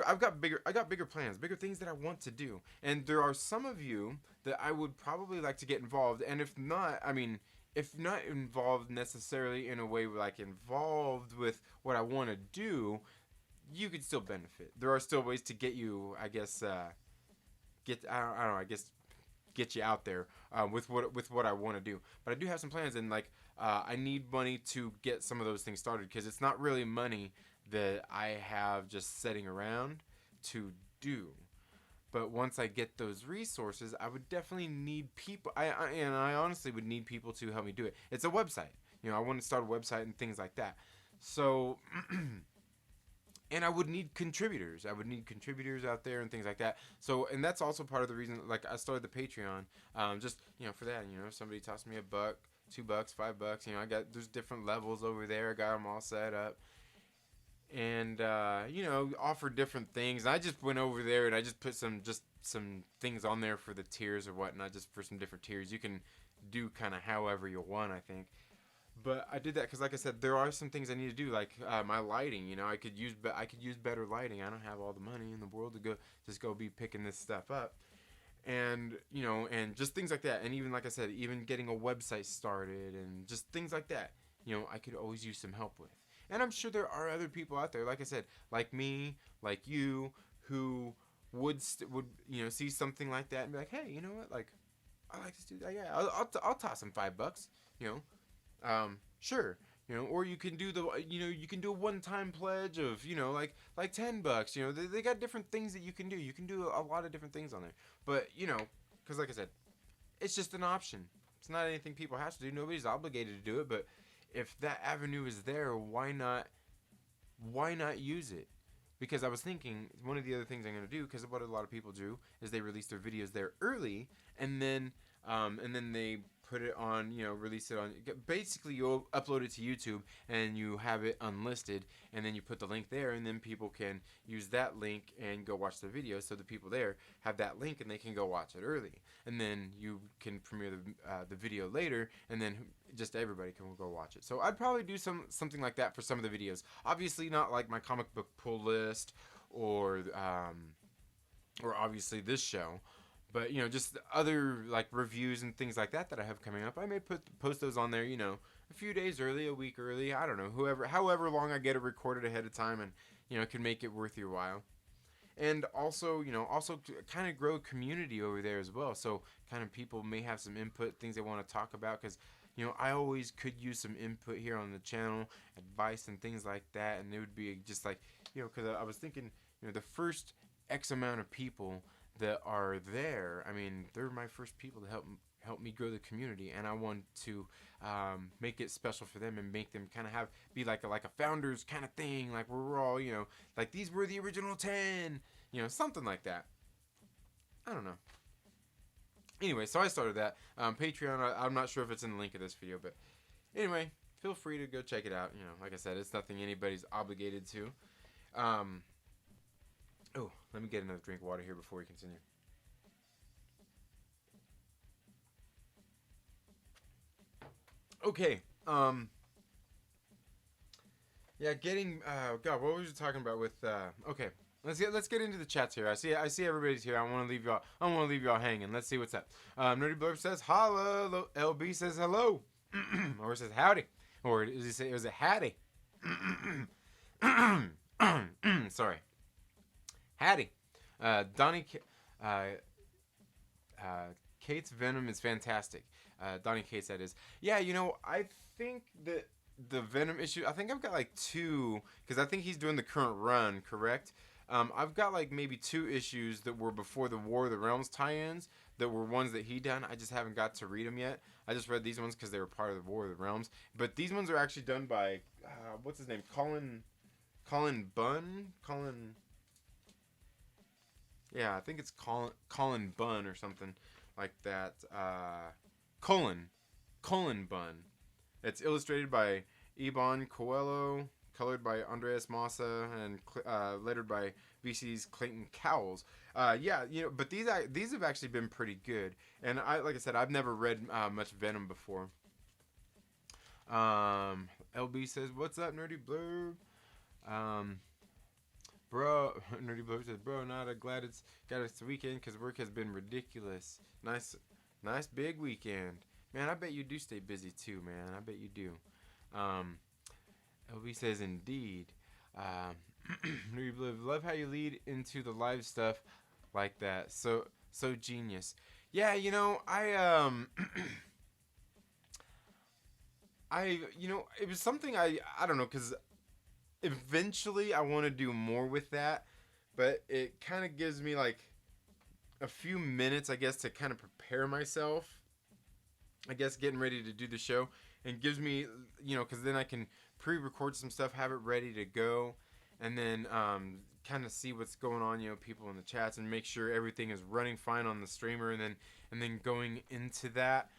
I got bigger plans, bigger things that I want to do. And there are some of you that I would probably like to get involved. And if not involved necessarily in a way like involved with what I want to do, you could still benefit. There are still ways to get you, I guess, get you out there with what I want to do. But I do have some plans, and like I need money to get some of those things started, because it's not really money that I have just sitting around to do. But once I get those resources, I would definitely need people. I honestly would need people to help me do it. It's a website. I want to start a website and things like that. So, and I would need contributors. I would need contributors out there and things like that. So, and that's also part of the reason, like, I started the Patreon, just, for that. If somebody tossed me $1, $2, $5, there's different levels over there. I got them all set up. And offer different things. I just went over there and I just put some things on there for the tiers or whatnot, just for some different tiers. You can do kind of however you want, I think. But I did that because, like I said, there are some things I need to do, like my lighting. I could use better lighting. I don't have all the money in the world to go be picking this stuff up, and and just things like that. And even, like I said, even getting a website started and just things like that. I could always use some help with. And I'm sure there are other people out there, like I said, like me, like you, who would see something like that and be like, hey, you know what? Like, I like to do that. Yeah, I'll toss him $5. Sure. Or you can do you can do a one-time pledge of like $10. They got different things that you can do. You can do a lot of different things on there. But because like I said, it's just an option. It's not anything people have to do. Nobody's obligated to do it, but if that avenue is there, why not use it? Because I was thinking, one of the other things I'm going to do, because what a lot of people do is they release their videos there early, and then they put it on, release it on. Basically, you'll upload it to YouTube and you have it unlisted, and then you put the link there, and then people can use that link and go watch the video. So the people there have that link and they can go watch it early, and then you can premiere the video later, and then just everybody can go watch it. So I'd probably do something like that for some of the videos. Obviously, not like my comic book pull list or obviously this show. But, just other, like, reviews and things like that I have coming up. I may post those on there, a few days early, a week early. I don't know, however long I get it recorded ahead of time, and, can make it worth your while. And also, also kind of grow a community over there as well. So kind of people may have some input, things they want to talk about. Because, I always could use some input here on the channel, advice and things like that. And it would be just like, because I was thinking, the first X amount of people that are there, I mean, they're my first people to help me grow the community, and I want to make it special for them and make them kind of be like a founders kind of thing, like we're all, like these were the original 10, something like that. I don't know. Anyway, so I started that Patreon. I'm not sure if it's in the link of this video, but anyway, feel free to go check it out. Like I said, it's nothing anybody's obligated to. Oh, let me get another drink of water here before we continue. Okay. Yeah, God, what was you talking about with? Okay, let's get into the chats here. I see everybody's here. I want to leave y'all hanging. Let's see what's up. Nerdy Blurb says holla. LB says hello, or says howdy, or does he say was it hattie? Sorry. Hattie. Donnie Cates Venom is fantastic. Donnie Cates, that is. Yeah, I think that the Venom issue, I think I've got like 2, because I think he's doing the current run, correct? I've got like maybe 2 issues that were before the War of the Realms tie-ins that were ones that he done. I just haven't got to read them yet. I just read these ones because they were part of the War of the Realms. But these ones are actually done by, what's his name? Colin Bunn? Yeah, I think it's Colin Bunn or something like that. Colin Bunn. It's illustrated by Iban Coelho, colored by Andreas Massa, and lettered by VC's Clayton Cowles. Yeah, but these have actually been pretty good. And like I said, I've never read much Venom before. LB says, "What's up, Nerdy Blurb?" Bro, Nerdy Blurb says, "Bro, glad it's got us the weekend because work has been ridiculous. Nice big weekend. Man, I bet you do stay busy too, man. I bet you do." LB says, "Indeed." Nerdy Blurb, love how you lead into the live stuff like that. So genius. Yeah, it was something I don't know, because eventually I want to do more with that, but it kind of gives me like a few minutes, I guess, to kind of prepare myself, I guess, getting ready to do the show, and gives me, because then I can pre-record some stuff, have it ready to go, and then kind of see what's going on, people in the chats, and make sure everything is running fine on the streamer, and then going into that.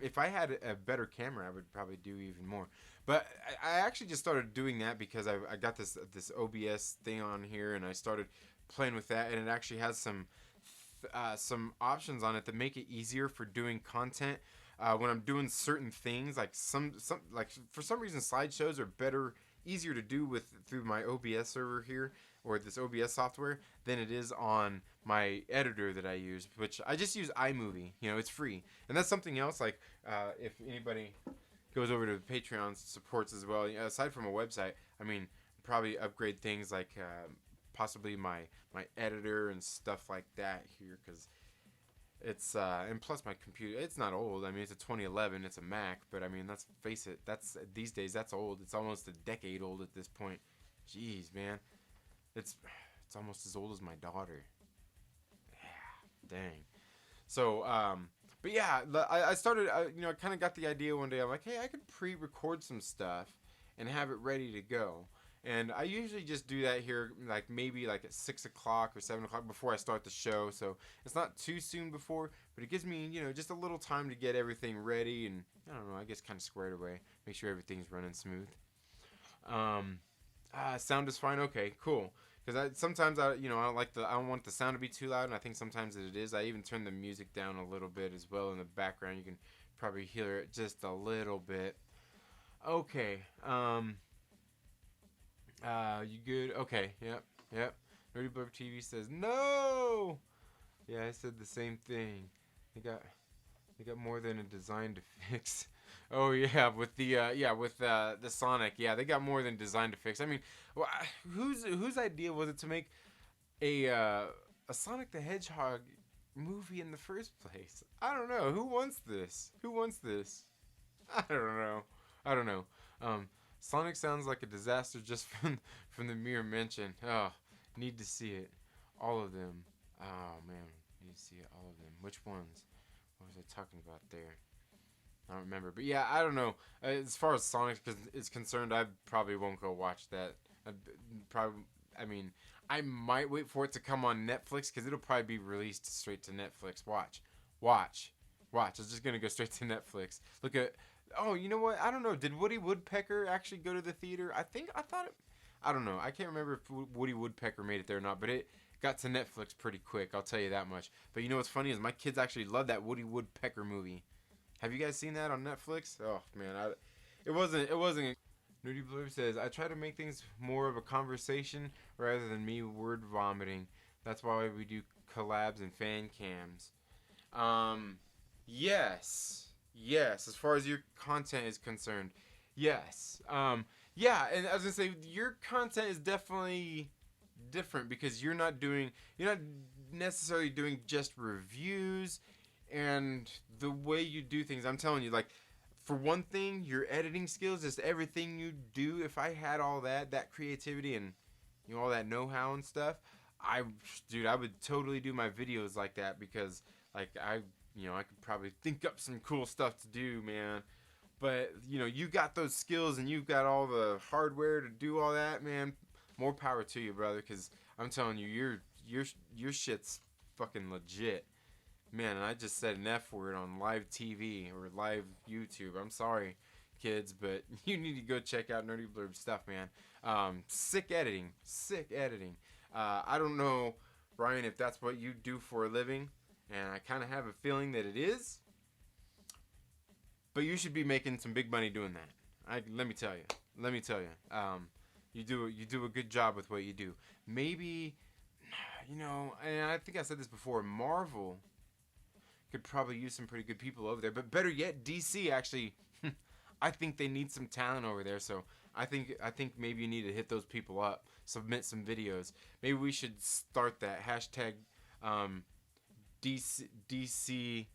If I had a better camera, I would probably do even more. But I actually just started doing that because I got this OBS thing on here, and I started playing with that, and it actually has some options on it that make it easier for doing content when I'm doing certain things. Like some like for some reason slideshows are easier to do through my OBS server here, or this OBS software, than it is on my editor that I use, which I just use iMovie. It's free. And that's something else, like if anybody goes over to Patreon supports as well, aside from a website, I mean, probably upgrade things like possibly my editor and stuff like that here, because it's and plus my computer, it's not old. I mean, it's a 2011, it's a Mac, but I mean, let's face it, these days that's old. It's almost a decade old at this point. Jeez, man, it's almost as old as my daughter. Yeah, dang. So but yeah, I started, I kind of got the idea one day. I'm like, hey, I could pre-record some stuff and have it ready to go. And I usually just do that here, like maybe like at 6 o'clock or 7 o'clock before I start the show. So it's not too soon before, but it gives me, just a little time to get everything ready and, I don't know, I guess kind of squared away. Make sure everything's running smooth. Sound is fine. Okay, cool. Because sometimes I don't want the sound to be too loud, and I think sometimes it is. I even turn the music down a little bit as well in the background. You can probably hear it just a little bit. Okay. You good? Okay. Yep. Nerdy Blurb TV says no. Yeah, I said the same thing. They got more than a design to fix. Oh yeah, with the Sonic. Yeah, they got more than design to fix. I mean, whose idea was it to make a Sonic the Hedgehog movie in the first place? I don't know. Who wants this? I don't know. Sonic sounds like a disaster just from the mere mention. Oh, need to see it. All of them. Oh man, need to see it. All of them. Which ones? What was I talking about there? I don't remember. But yeah, I don't know. As far as Sonic is concerned, I probably won't go watch that. I might wait for it to come on Netflix because it'll probably be released straight to Netflix. Watch. It's just gonna go straight to Netflix. Look at. Oh, you know what? I don't know. Did Woody Woodpecker actually go to the theater? I thought it. I don't know. I can't remember if Woody Woodpecker made it there or not, but it got to Netflix pretty quick. I'll tell you that much. But you know what's funny is my kids actually love that Woody Woodpecker movie. Have you guys seen that on Netflix? Oh man, it wasn't. Nerdy Blurb says I try to make things more of a conversation rather than me word vomiting. That's why we do collabs and fan cams. Yes. As far as your content is concerned, yes. Yeah, and I was gonna say your content is definitely different because you're not necessarily doing just reviews and the way you do things. I'm telling you, like, for one thing, your editing skills, just everything you do. If I had all that creativity and all that know-how and stuff, I would totally do my videos like that because like I could probably think up some cool stuff to do, man. But you got those skills and you've got all the hardware to do all that, man. More power to you, brother. Because I'm telling you, your shit's fucking legit. Man, and I just said an F word on live TV or live YouTube. I'm sorry, kids, but you need to go check out Nerdy Blurb stuff, man. Sick editing. I don't know, Brian, if that's what you do for a living, and I kind of have a feeling that it is. But you should be making some big money doing that. Let me tell you. You do a good job with what you do. Maybe, and I think I said this before. Marvel could probably use some pretty good people over there. But better yet, DC actually, I think they need some talent over there. So I think maybe you need to hit those people up, submit some videos. Maybe we should start that hashtag DC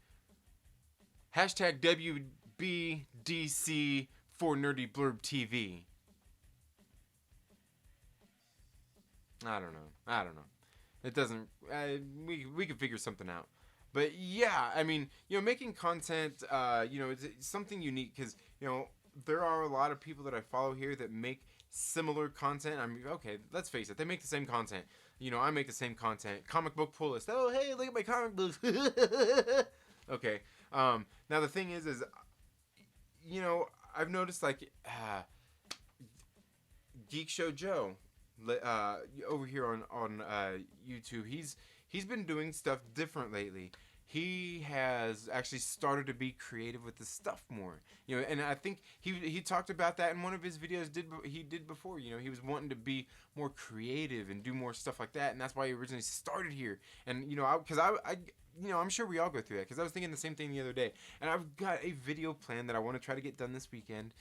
hashtag WBDC for Nerdy Blurb TV. I don't know. It doesn't. We could figure something out. But yeah, I mean, making content, it's something unique because, there are a lot of people that I follow here that make similar content. I mean, okay, let's face it, they make the same content. I make the same content. Comic book pull list. Oh, hey, look at my comic books. Okay. Now the thing is, I've noticed like Geek Show Joe over here on YouTube. He's been doing stuff different lately. He has actually started to be creative with his stuff more, and I think he talked about that in one of his videos he did before. He was wanting to be more creative and do more stuff like that, and that's why he originally started here. And I'm sure we all go through that because I was thinking the same thing the other day. And I've got a video plan that I want to try to get done this weekend.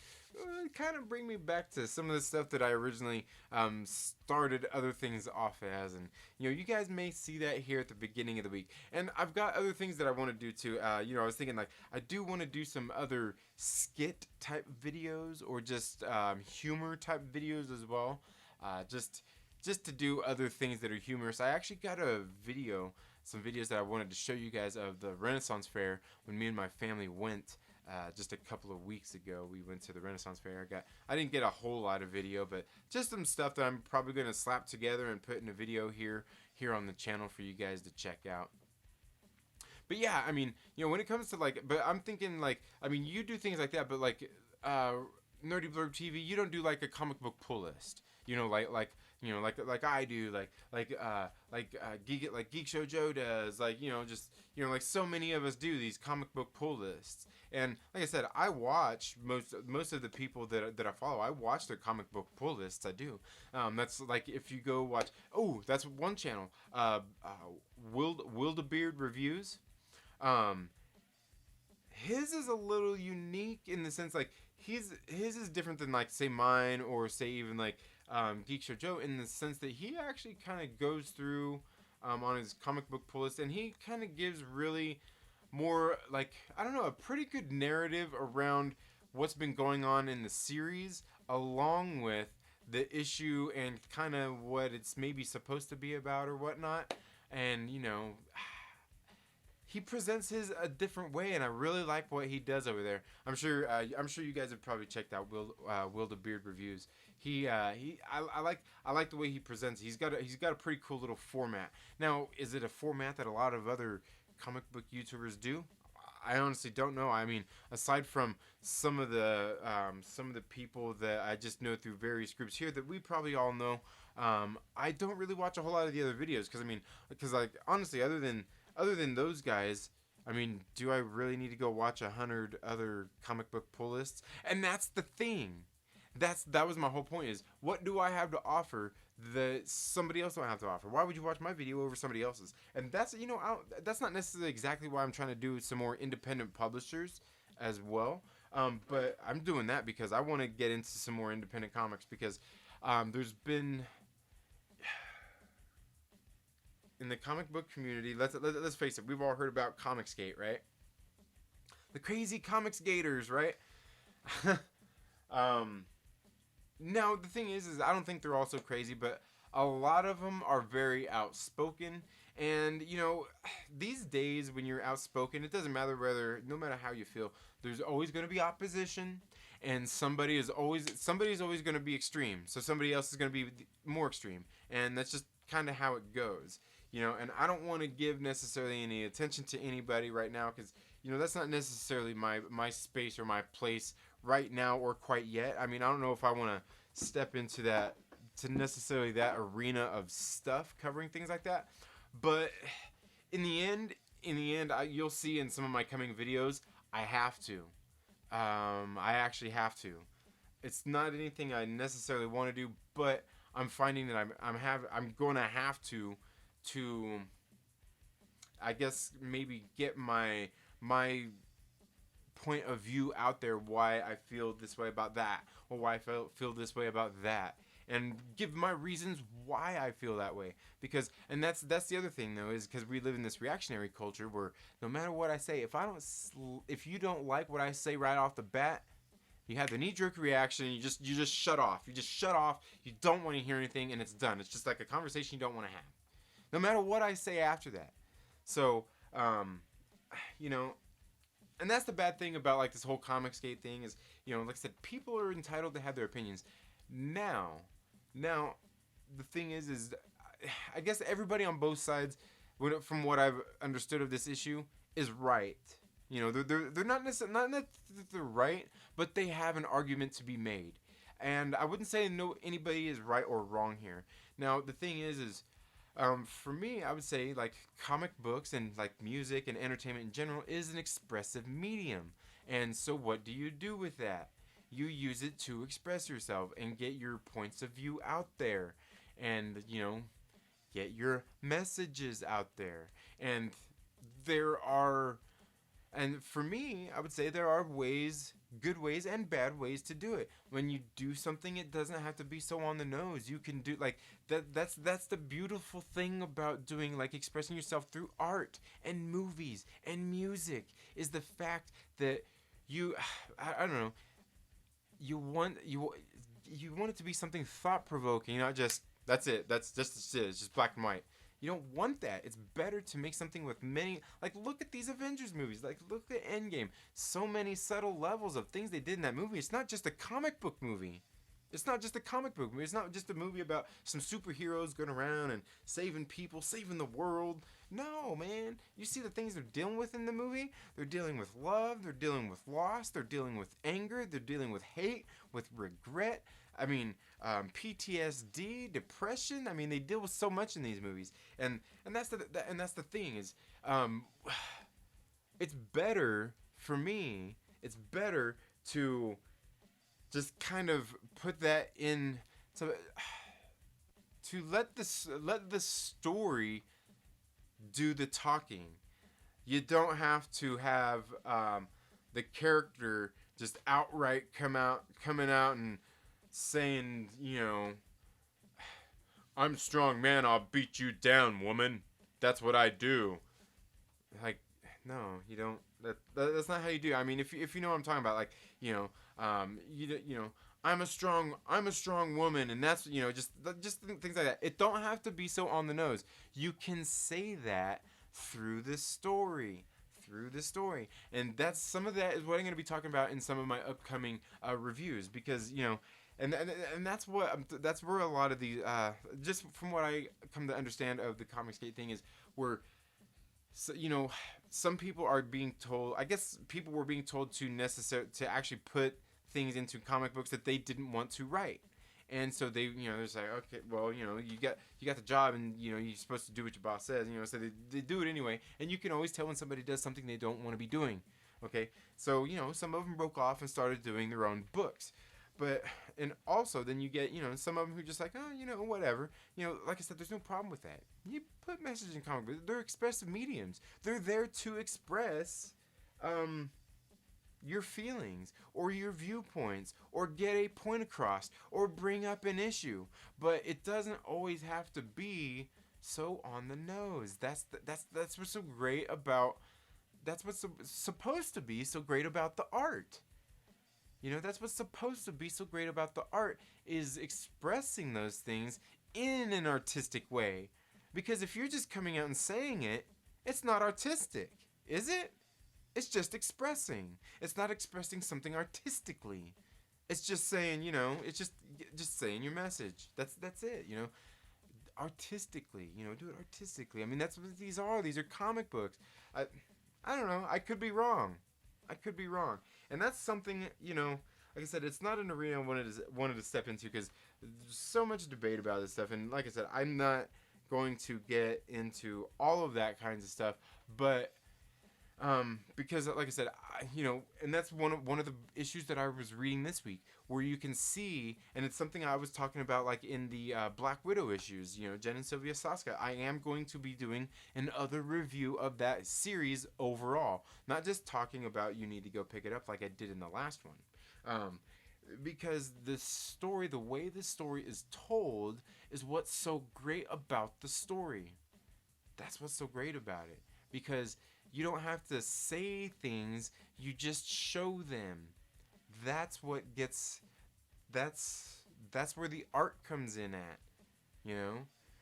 Kind of bring me back to some of the stuff that I originally started other things off as. And, you guys may see that here at the beginning of the week. And I've got other things that I want to do too. I was thinking like I do want to do some other skit type videos or just humor type videos as well. Just to do other things that are humorous. I actually got some videos that I wanted to show you guys of the Renaissance Fair when me and my family went just a couple of weeks ago. We went to the Renaissance Fair. I didn't get a whole lot of video, but just some stuff that I'm probably gonna slap together and put in a video here on the channel for you guys to check out. But yeah, I mean, when it comes to like, but I'm thinking like, I mean, you do things like that, but like, Nerdy Blurb TV, you don't do like a comic book pull list, like I do, Geek Show Joe does, like so many of us do these comic book pull lists. And like I said, I watch most of the people that I follow. I watch their comic book pull lists. I do. That's like if you go watch. Oh, that's one channel. Wildebeard Reviews. His is a little unique in the sense like his is different than like say mine or say even like Geek Show Joe, in the sense that he actually kind of goes through on his comic book pull list, and he kind of gives really more like, I don't know, a pretty good narrative around what's been going on in the series, along with the issue and kind of what it's maybe supposed to be about or whatnot. And he presents his a different way, and I really like what he does over there. I'm sure you guys have probably checked out Wildebeard Reviews. I like the way he presents. He's got a pretty cool little format. Now, is it a format that a lot of other comic book YouTubers do? I honestly don't know. I mean, aside from some of the people that I just know through various groups here that we probably all know, I don't really watch a whole lot of the other videos because like honestly, other than those guys, I mean, do I really need to go watch 100 other comic book pull lists? And that's the thing. That was my whole point, is what do I have to offer that somebody else don't have to offer? Why would you watch my video over somebody else's? And that's that's not necessarily exactly why I'm trying to do some more independent publishers as well. But I'm doing that because I want to get into some more independent comics, because there's been in the comic book community, let's face it, we've all heard about Comicsgate, right? The crazy Comics Gators, right? Now, the thing is I don't think they're all so crazy, but a lot of them are very outspoken. And, these days when you're outspoken, it doesn't matter no matter how you feel, there's always going to be opposition, and somebody's always going to be extreme. So somebody else is going to be more extreme. And that's just kind of how it goes. And I don't want to give necessarily any attention to anybody right now, because that's not necessarily my space or my place right now, or quite yet. I mean, I don't know if I want to step into that arena of stuff covering things like that. But in the end, you'll see in some of my coming videos, I have to. I actually have to. It's not anything I necessarily want to do, but I'm finding that I'm going to have to, I guess, maybe get my point of view out there, why I feel this way about that, or why I feel this way about that, and give my reasons why I feel that way. Because, and that's the other thing though, is because we live in this reactionary culture where no matter what I say, if you don't like what I say right off the bat, you have the knee-jerk reaction, and you just shut off. You just shut off. You don't want to hear anything, and it's done. It's just like a conversation you don't want to have, no matter what I say after that. So, and that's the bad thing about like this whole Comicsgate thing is, like I said, people are entitled to have their opinions. Now, the thing is I guess everybody on both sides, from what I've understood of this issue, is right. They're not that they're right, but they have an argument to be made. And I wouldn't say anybody is right or wrong here. Now, the thing is for me, I would say like comic books and like music and entertainment in general is an expressive medium. And so what do you do with that? You use it to express yourself and get your points of view out there, and get your messages out there. And for me, I would say there are good ways and bad ways to do it. When you do something, it doesn't have to be so on the nose. You can do like that. That's the beautiful thing about doing, like, expressing yourself through art and movies and music, is the fact that I don't know, you want it to be something thought provoking, not just that's it. That's just it. It's just black and white. You don't want that. It's better to make something with many. Like, look at these Avengers movies. Like, look at Endgame. So many subtle levels of things they did in that movie. It's not just a comic book movie. It's not just a comic book movie. It's not just a movie about some superheroes going around and saving people, saving the world. No, man. You see the things they're dealing with in the movie? They're dealing with love. They're dealing with loss. They're dealing with anger. They're dealing with hate, with regret. I mean, PTSD, depression. I mean, they deal with so much in these movies, and that's the thing is, it's better for me. It's better to just kind of put that in to let the story do the talking. You don't have to have the character just outright coming out and saying, I'm strong man, I'll beat you down, woman. That's what I do. Like, no, you don't. That's not how you do. I mean, if you know what I'm talking about, like, I'm a strong woman, and that's just things like that. It don't have to be so on the nose. You can say that through the story. And that's some of that is what I'm going to be talking about in some of my upcoming reviews, because and that's where a lot of the just from what I come to understand of the Comicsgate thing is where. So, some people are being told, I guess people were being told to actually put things into comic books that they didn't want to write. And so they, they're just like, okay, well, you got the job, and you're supposed to do what your boss says, so they do it anyway. And you can always tell when somebody does something they don't want to be doing. Okay? So, some of them broke off and started doing their own books. But, and also then you get, some of them who just like, oh, whatever. Like I said, there's no problem with that. You put messages in comic books. They're expressive mediums. They're there to express your feelings or your viewpoints or get a point across or bring up an issue. But it doesn't always have to be so on the nose. That's what's so great about, that's what's supposed to be so great about the art. That's what's supposed to be so great about the art, is expressing those things in an artistic way. Because if you're just coming out and saying it, it's not artistic, is it? It's just expressing. It's not expressing something artistically. It's just saying, it's just saying your message. That's it, Artistically, do it artistically. I mean, that's what these are. These are comic books. I don't know. I could be wrong. And that's something, like I said, it's not an arena I wanted to step into, because there's so much debate about this stuff. And like I said, I'm not going to get into all of that kinds of stuff, but because like I said, and that's one of the issues that I was reading this week, where you can see, and it's something I was talking about, like in the Black Widow issues, Jen and Sylvia Saska. I am going to be doing another review of that series overall, not just talking about you need to go pick it up like I did in the last one. Because the way the story is told is what's so great about the story. That's what's so great about it. Because you don't have to say things, you just show them. That's what gets, that's where the art comes in at,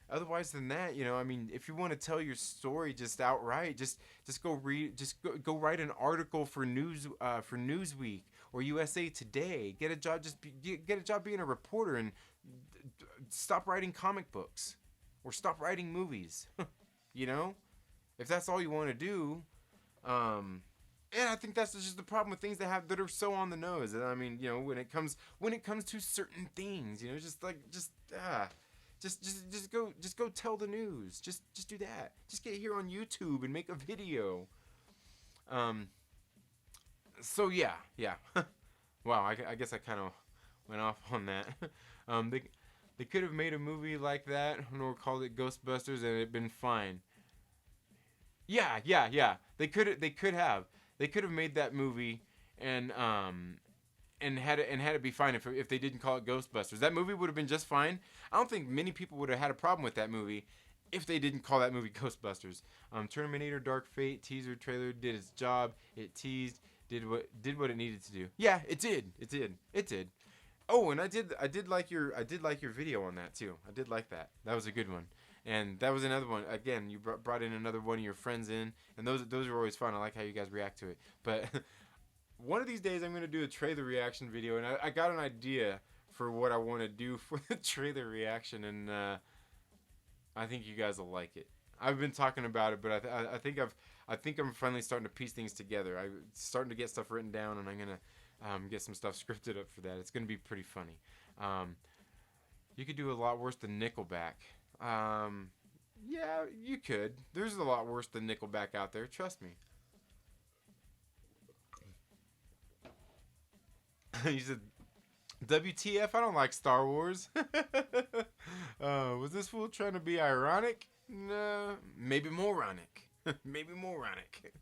Otherwise than that, I mean, if you want to tell your story just outright, just go go write an article for Newsweek or USA Today. Get a job, get a job being a reporter, and stop writing comic books or stop writing movies. If that's all you want to do, and I think that's just the problem with things that are so on the nose. I mean, when it comes to certain things, just go tell the news. Just do that. Just get here on YouTube and make a video. So yeah. Wow, I guess I kind of went off on that. They could have made a movie like that or called it Ghostbusters, and it'd been fine. Yeah. They could have made that movie and had it be fine if they didn't call it Ghostbusters. That movie would have been just fine. I don't think many people would have had a problem with that movie if they didn't call that movie Ghostbusters. Terminator Dark Fate teaser trailer did its job. It teased, did what it needed to do. Yeah, it did. Oh, and I did like your video on that too. I did like that. That was a good one. And that was another one. Again, you brought in another one of your friends in, and those are always fun. I like how you guys react to it. But one of these days, I'm gonna do a trailer reaction video, and I got an idea for what I want to do for the trailer reaction, and I think you guys will like it. I've been talking about it, but I think I'm finally starting to piece things together. I'm starting to get stuff written down, and I'm gonna get some stuff scripted up for that. It's gonna be pretty funny. You could do a lot worse than Nickelback. Yeah, you could. There's a lot worse than Nickelback out there. Trust me. He said, WTF, I don't like Star Wars. Was this fool trying to be ironic? No, maybe moronic. Maybe moronic.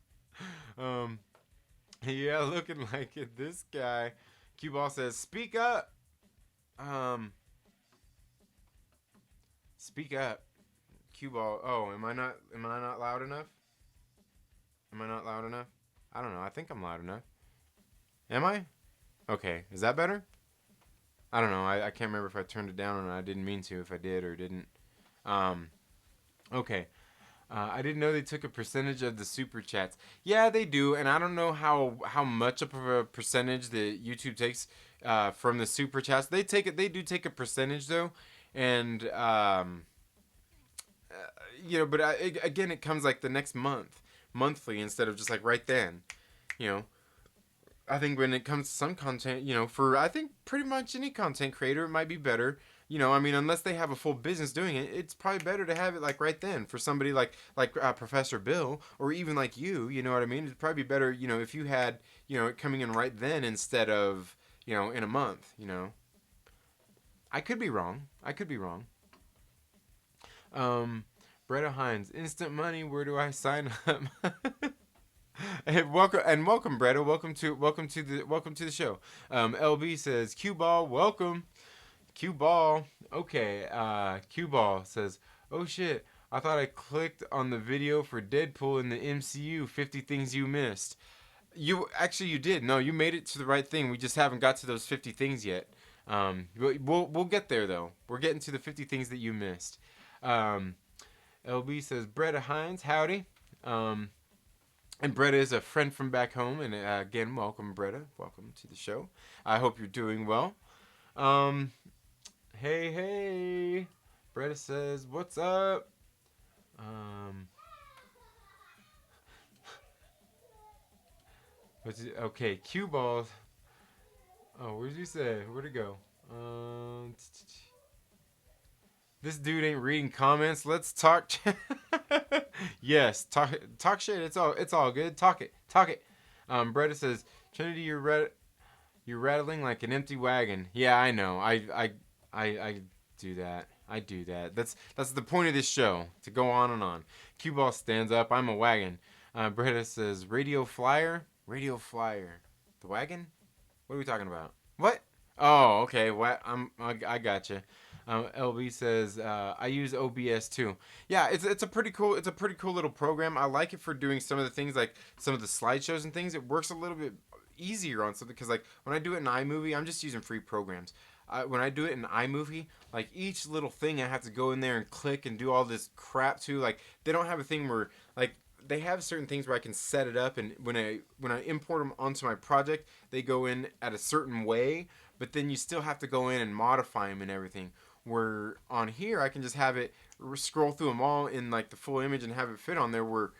Yeah, looking like it. This guy, Cue Ball says, speak up. Speak up. Cue Ball. Oh, am I not loud enough? Am I not loud enough? I don't know. I think I'm loud enough. Am I? Okay. Is that better? I don't know. I can't remember if I turned it down or not. I didn't mean to, if I did or didn't. Okay. I didn't know they took a percentage of the super chats. Yeah, they do, and I don't know how much of a percentage that YouTube takes from the super chats. They do take a percentage though, and but again, it comes like the next monthly instead of just like right then. You know, I think when it comes to some content, for I think pretty much any content creator, it might be better. I mean, unless they have a full business doing it, it's probably better to have it like right then for somebody like Professor Bill or even like you. You know what I mean? It'd probably be better, if you had it coming in right then instead of in a month. I could be wrong. Bretta Hines, instant money. Where do I sign up? Hey, welcome, Bretta. Welcome to the show. LB says, Cue Ball, welcome. Cue Ball. Okay. Cue Ball says, oh shit, I thought I clicked on the video for Deadpool in the MCU. 50 things you missed. You did. No, you made it to the right thing. We just haven't got to those 50 things yet. We'll get there though. We're getting to the 50 things that you missed. LB says, Bretta Hines, howdy. And Bretta is a friend from back home. And again, welcome, Bretta. Welcome to the show. I hope you're doing well. Hey. Bretta says, what's up? Okay, Cue Balls. Oh, what did you say? Where'd it go? This dude ain't reading comments. Let's talk. Yes, talk shit. It's all good. Talk it. Bretta says, Trinity, you're rattling like an empty wagon. Yeah, I know. I do that. I do that. That's the point of this show, to go on and on. Cue Ball stands up. I'm a wagon. Bretta says, Radio Flyer. The wagon? What are we talking about? What? Oh, okay. I gotcha. LB says, I use OBS too. Yeah, it's a pretty cool little program. I like it for doing some of the things like some of the slideshows and things. It works a little bit easier on something because like when I do it in iMovie, I'm just using free programs. When I do it in iMovie, like each little thing I have to go in there and click and do all this crap too. Like they don't have a thing where like they have certain things where I can set it up, and when I import them onto my project, they go in at a certain way, but then you still have to go in and modify them and everything. Where on here, I can just have it scroll through them all in like the full image and have it fit on there. Where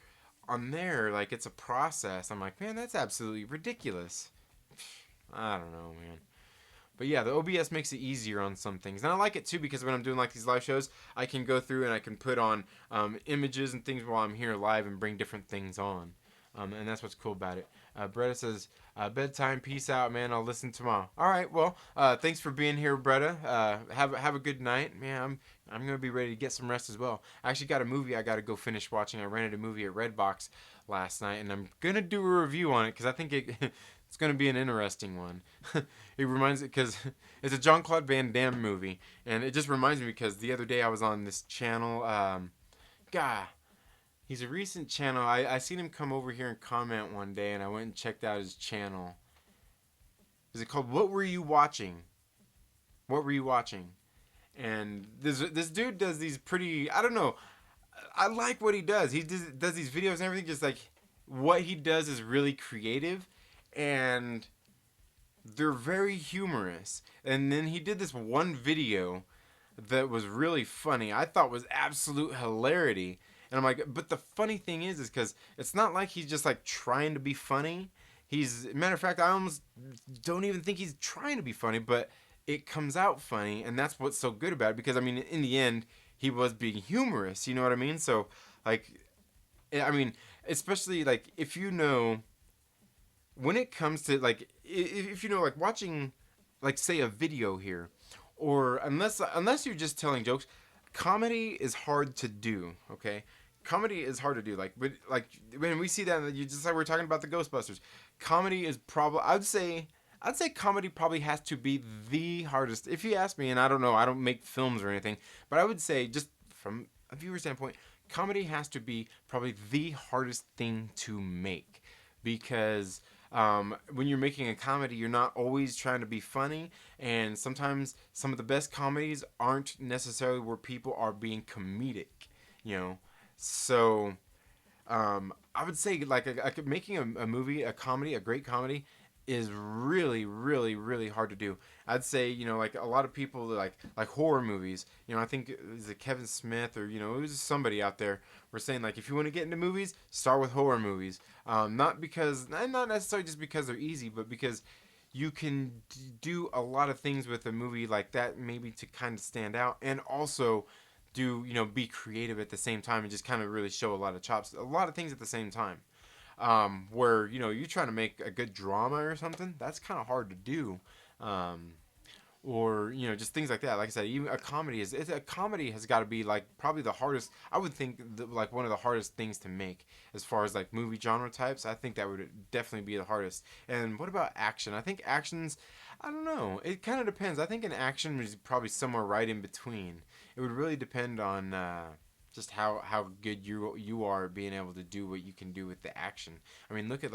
on there, like it's a process. I'm like, man, that's absolutely ridiculous. I don't know, man. But yeah, the OBS makes it easier on some things. And I like it too because when I'm doing like these live shows, I can go through and I can put on images and things while I'm here live and bring different things on. And that's what's cool about it. Bretta says, bedtime, peace out, man. I'll listen tomorrow. All right, well, thanks for being here, Bretta. Have a good night. Man, I'm going to be ready to get some rest as well. I actually got a movie I got to go finish watching. I rented a movie at Redbox last night, and I'm going to do a review on it because I think it's going to be an interesting one. It reminds me because it's a Jean-Claude Van Damme movie, and it just reminds me because the other day I was on this channel. He's a recent channel. I seen him come over here and comment one day, and I went and checked out his channel. Is it called What Were You Watching? And this dude does these pretty, I don't know, I like what he does. He does these videos and everything. Just like what he does is really creative, and they're very humorous. And then he did this one video that was really funny. I thought was absolute hilarity. And I'm like, but the funny thing is because it's not like he's just like trying to be funny. He's, matter of fact, I almost don't even think he's trying to be funny, but it comes out funny, and that's what's so good about it. Because I mean, in the end, he was being humorous. You know what I mean? So like, I mean, especially like if you know when it comes to like if you know like watching like say a video here, or unless you're just telling jokes, comedy is hard to do. Okay, comedy is hard to do. But like when we see that, you just like we're talking about the Ghostbusters, comedy is probably I'd say comedy probably has to be the hardest. If you ask me, and I don't know, I don't make films or anything, but I would say just from a viewer standpoint, comedy has to be probably the hardest thing to make because when you're making a comedy, you're not always trying to be funny, and sometimes some of the best comedies aren't necessarily where people are being comedic, you know. So I would say like making a movie, a comedy, a great comedy is really, really, really hard to do. I'd say like a lot of people like horror movies. I think it was Kevin Smith or it was somebody out there were saying like if you want to get into movies, start with horror movies. Not necessarily just because they're easy, but because you can do a lot of things with a movie like that, maybe to kind of stand out, and also do be creative at the same time and just kind of really show a lot of chops, a lot of things at the same time. Where you're trying to make a good drama or something, that's kind of hard to do. Um, or just things like that. Like I said, even a comedy has got to be like probably the hardest. I would think like one of the hardest things to make as far as like movie genre types. I think that would definitely be the hardest. And what about action? I think actions. I don't know. It kind of depends. I think an action is probably somewhere right in between. It would really depend on just how good you are being able to do what you can do with the action. I mean, look at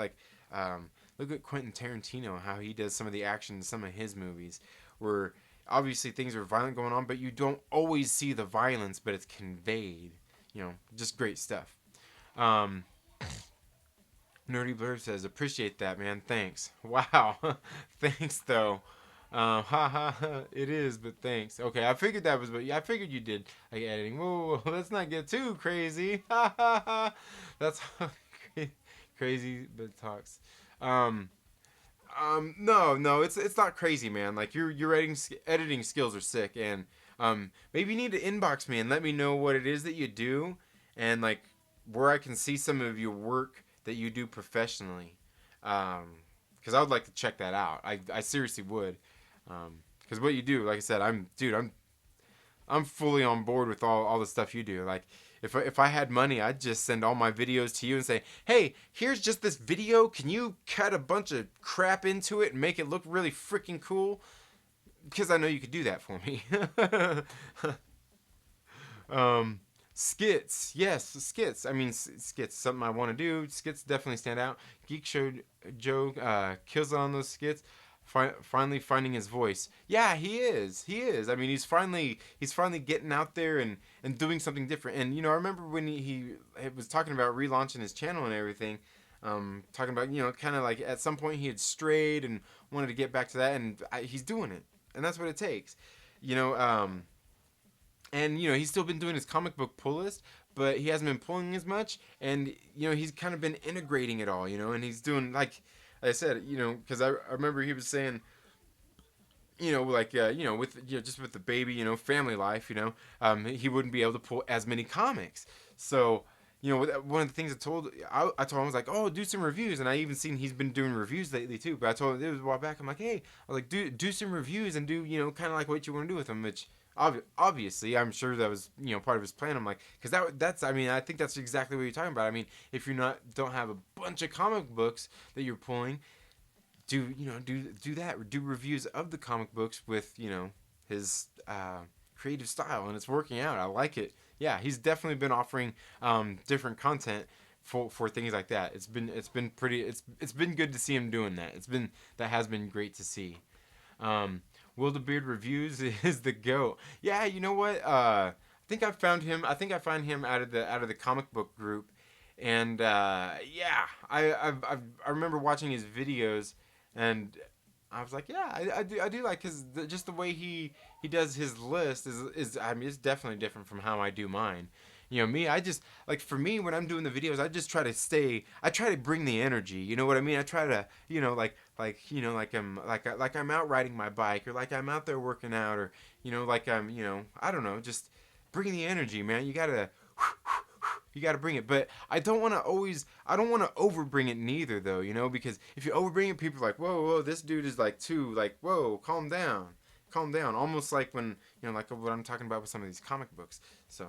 Quentin Tarantino, how he does some of the action in some of his movies, where obviously things are violent going on, but you don't always see the violence, but it's conveyed. Just great stuff. Um, Nerdy Blur says, appreciate that, man. Thanks. Wow. Thanks, though. It is, but thanks. Okay, I figured that was, but yeah, I figured you did like editing. Whoa, let's not get too crazy. Ha ha ha. That's crazy, but talks. Um, no, it's not crazy, man. Like your editing skills are sick, and maybe you need to inbox me and let me know what it is that you do, and like where I can see some of your work that you do professionally. Because I would like to check that out. I seriously would. Because what you do, like I said, I'm fully on board with all the stuff you do. Like if I had money, I'd just send all my videos to you and say, hey, here's just this video. Can you cut a bunch of crap into it and make it look really freaking cool? Because I know you could do that for me. um, skits, yes, skits. I mean, skits, something I want to do. Skits definitely stand out. Geek Show Joe kills on those skits. Finally finding his voice. Yeah, he is. He is. I mean, he's finally getting out there and doing something different. And I remember when he was talking about relaunching his channel and everything. Talking about kind of like at some point he had strayed and wanted to get back to that, and he's doing it, and that's what it takes. You know. And he's still been doing his comic book pull list, but he hasn't been pulling as much, and he's kind of been integrating it all, and he's doing like I said, because I remember he was saying, with just with the baby, family life, he wouldn't be able to pull as many comics. So, one of the things I told him, I was like, oh, do some reviews, and I even seen he's been doing reviews lately too. But I told him it was a while back. I'm like, hey, I was like, do some reviews and do kind of like what you want to do with them, which. Obviously, I'm sure that was part of his plan. I'm like, because that's I mean I think that's exactly what you're talking about. I mean, if you don't have a bunch of comic books that you're pulling, do that. Do reviews of the comic books with his creative style, and it's working out. I like it. Yeah, he's definitely been offering different content for things like that. It's been pretty. It's been good to see him doing that. That has been great to see. Wildebeard Reviews is the goat. Yeah, you know what? I think I found him. I think I found him out of the comic book group, and yeah, I remember watching his videos, and I was like, yeah, I do like his just the way he does his list is I mean it's definitely different from how I do mine. You know me, I just like for me when I'm doing the videos, I just try to I try to bring the energy. You know what I mean? I try to like I'm out riding my bike or like I'm out there working out or like I'm I don't know just bring the energy, man. You gotta bring it, but I don't want to overbring it neither, though, because if you overbring it, people are like, whoa, this dude is like too, like, whoa, calm down, almost like when, like what I'm talking about with some of these comic books. So,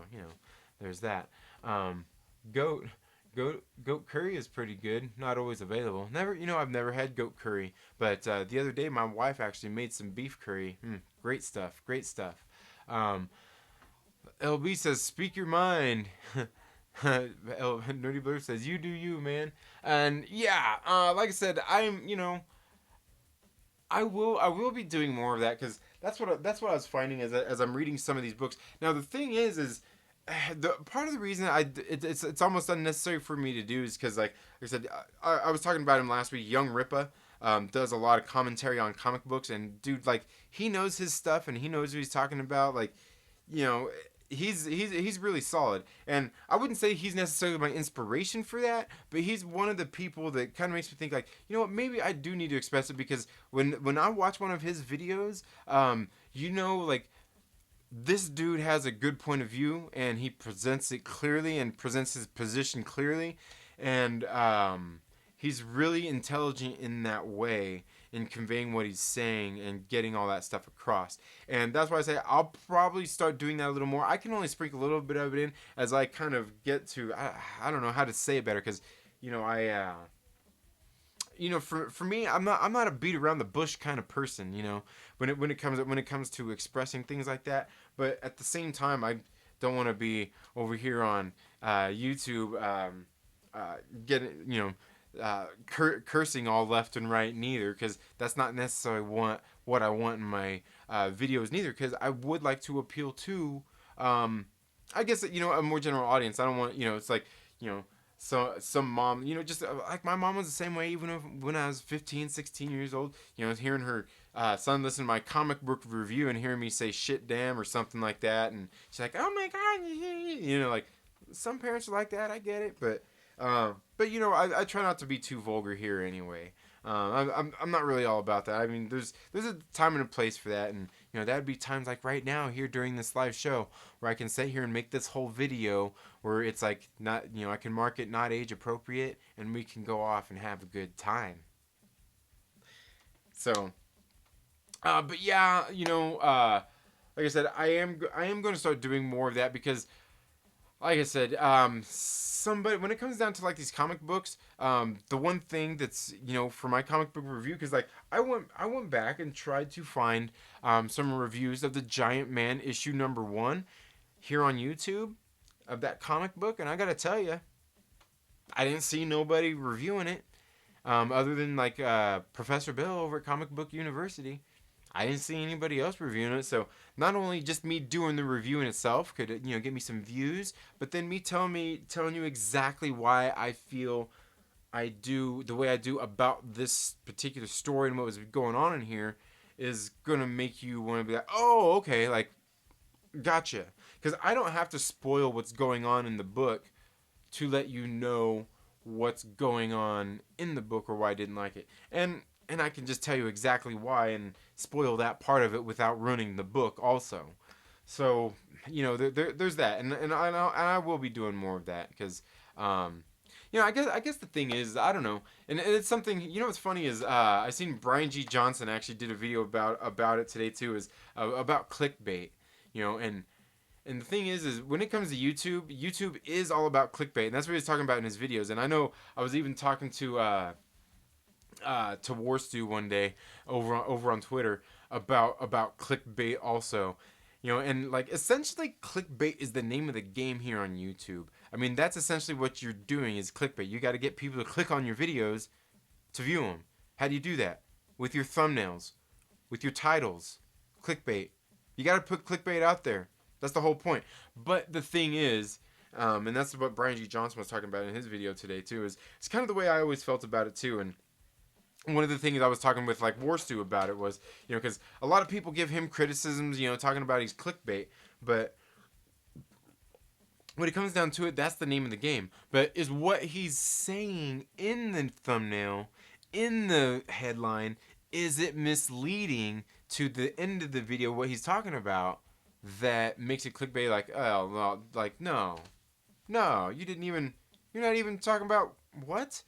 there's that. Goat, goat curry is pretty good. Not always available. I've never had goat curry, but the other day my wife actually made some beef curry. Great stuff, great stuff. LB says, "Speak your mind." Nerdy Blur says, "You do you, man." And yeah, like I said, I will be doing more of that because that's what I was finding as I'm reading some of these books. Now the thing is the part of the reason it's almost unnecessary for me to do is because like I said, I was talking about him last week. Young Ripa does a lot of commentary on comic books, and dude, like he knows his stuff and he knows what he's talking about. Like, you know, he's really solid, and I wouldn't say he's necessarily my inspiration for that, but he's one of the people that kind of makes me think like, you know what, maybe I do need to express it because when I watch one of his videos, like this dude has a good point of view and he presents it clearly and presents his position clearly, and he's really intelligent in that way in conveying what he's saying and getting all that stuff across. And that's why I say I'll probably start doing that a little more. I can only sprinkle a little bit of it in as I kind of get to I don't know how to say it better because for me, I'm not a beat around the bush kind of person, when it comes to expressing things like that. But at the same time, I don't want to be over here on YouTube getting cursing all left and right neither, because that's not necessarily what I want in my videos neither. Because I would like to appeal to, I guess a more general audience. I don't want it's like so some mom, just like my mom was the same way even when I was 15, 16 years old. Hearing her son listen to my comic book review and hearing me say shit damn or something like that, and she's like, oh my god, like some parents are like that. I get it, but I try not to be too vulgar here anyway. I'm not really all about that. I mean, there's a time and a place for that, and that'd be times like right now here during this live show where I can sit here and make this whole video where it's like not I can mark it not age appropriate, and we can go off and have a good time. So, but yeah, like I said, I am going to start doing more of that because, like I said, somebody when it comes down to like these comic books, the one thing that's for my comic book review, because like I went back and tried to find some reviews of the Giant Man issue #1 here on YouTube of that comic book, and I gotta tell you, I didn't see nobody reviewing it, other than like Professor Bill over at Comic Book University. I didn't see anybody else reviewing it, so not only just me doing the review in itself could get me some views, but then me telling you exactly why I feel I do the way I do about this particular story and what was going on in here is gonna make you want to be like, oh, okay, like gotcha, because I don't have to spoil what's going on in the book to let you know what's going on in the book or why I didn't like it, and I can just tell you exactly why and spoil that part of it without ruining the book also. So there's that, and I will be doing more of that because I guess the thing is, I don't know, and it's something. What's funny is I seen Brian G. Johnson actually did a video about it today too, is about clickbait. And the thing is when it comes to YouTube is all about clickbait, and that's what he's talking about in his videos. And I know I was even talking to Warstu one day over on Twitter about clickbait also. And like essentially clickbait is the name of the game here on YouTube. I mean, that's essentially what you're doing is clickbait. You got to get people to click on your videos to view them. How do you do that? With your thumbnails, with your titles, clickbait. You got to put clickbait out there. That's the whole point. But the thing is, and that's what Brian G. Johnson was talking about in his video today too, is it's kind of the way I always felt about it too. And one of the things I was talking with like Warstu about it was, because a lot of people give him criticisms, talking about he's clickbait, but when it comes down to it, that's the name of the game. But is what he's saying in the thumbnail, in the headline, is it misleading to the end of the video what he's talking about that makes it clickbait? Like, oh, well, like, no, you're not even talking about what?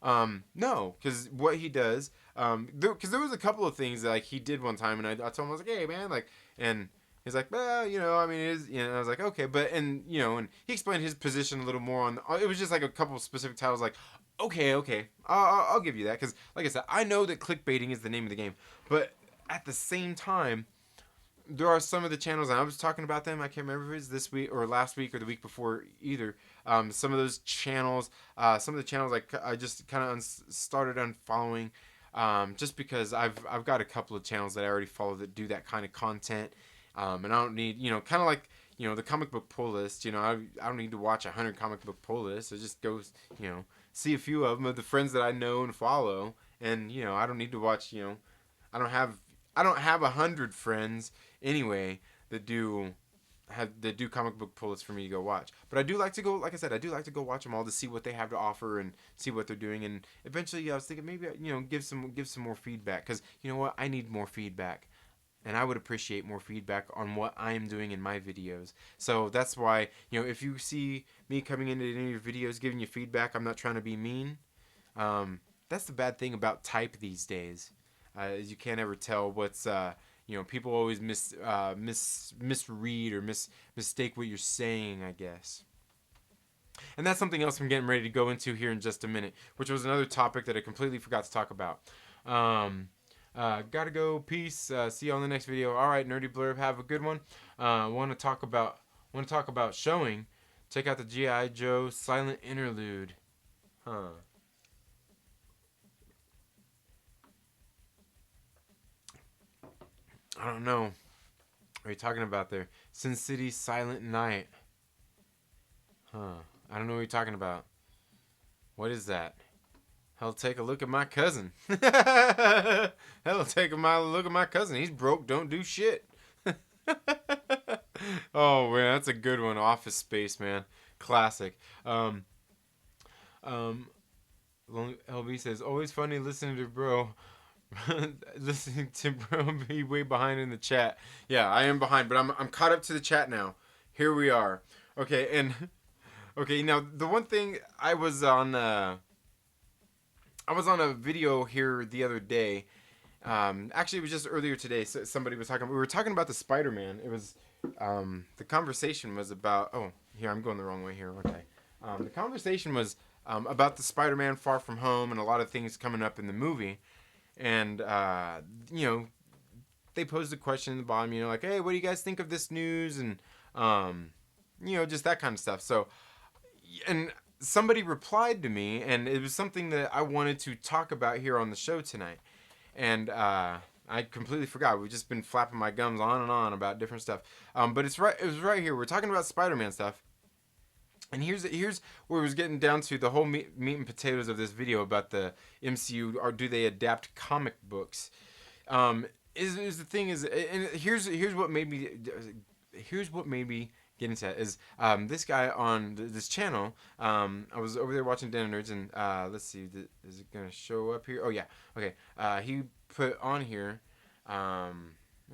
No, because what he does, because there was a couple of things that, like, he did one time, and I told him, I was like, hey, man, like, and he's like, well, I mean, it is, I was like, okay, but, and he explained his position a little more on, it was just like a couple of specific titles, like, okay, I'll give you that, because, like I said, I know that clickbaiting is the name of the game, but at the same time, there are some of the channels, and I was talking about them, I can't remember if it was this week, or last week, or the week before either, some of those channels, some of the channels, like, I just kind of started unfollowing, just because I've got a couple of channels that I already follow that do that kind of content, and I don't need, kind of like, the comic book pull list, I don't need to watch 100 comic book pull lists. I just go, see a few of them, of the friends that I know and follow, and, I don't need to watch, I don't have 100 friends anyway that do comic book pull lists for me to go watch. But I do like to go, like I said, I do like to go watch them all to see what they have to offer and see what they're doing. And eventually, I was thinking maybe give some more feedback, because you know what, I need more feedback. And I would appreciate more feedback on what I'm doing in my videos. So that's why, if you see me coming into any of your videos giving you feedback, I'm not trying to be mean. That's the bad thing about type these days. Is you can't ever tell what's, people always misread or mistake what you're saying, I guess. And that's something else I'm getting ready to go into here in just a minute, which was another topic that I completely forgot to talk about. Gotta go. Peace. See you on the next video. All right, Nerdy Blurb. Have a good one. Want to talk about showing. Check out the G.I. Joe Silent Interlude. I don't know. What are you talking about there? Sin City Silent Night. I don't know what you're talking about. What is that? Hell, take a look at my cousin. Hell, take a look at my cousin. He's broke, don't do shit. Oh, man, that's a good one. Office Space, man. Classic. LB says, always funny listening to bro. Listening to bro be way behind in the chat. Yeah, I am behind, but I'm caught up to the chat now. Here we are. Okay, and okay, now the one thing I was on a video here the other day. Actually, it was just earlier today. So somebody was talking. We were talking about the Spider-Man. It was the conversation was about. Oh, here I'm going the wrong way here. Okay. The conversation was about the Spider-Man Far From Home and a lot of things coming up in the movie. And, they posed a question in the bottom, like, hey, what do you guys think of this news? And, just that kind of stuff. So, and somebody replied to me, and it was something that I wanted to talk about here on the show tonight. And, I completely forgot. We've just been flapping my gums on and on about different stuff. But it was right here. We're talking about Spider-Man stuff. And here's where it was getting down to the whole meat and potatoes of this video about the MCU, or do they adapt comic books? Is the thing is, and here's what made me get into that is this guy on this channel. I was over there watching Den of Nerds, and let's see, is it gonna show up here? Oh yeah, okay. He put on here. Let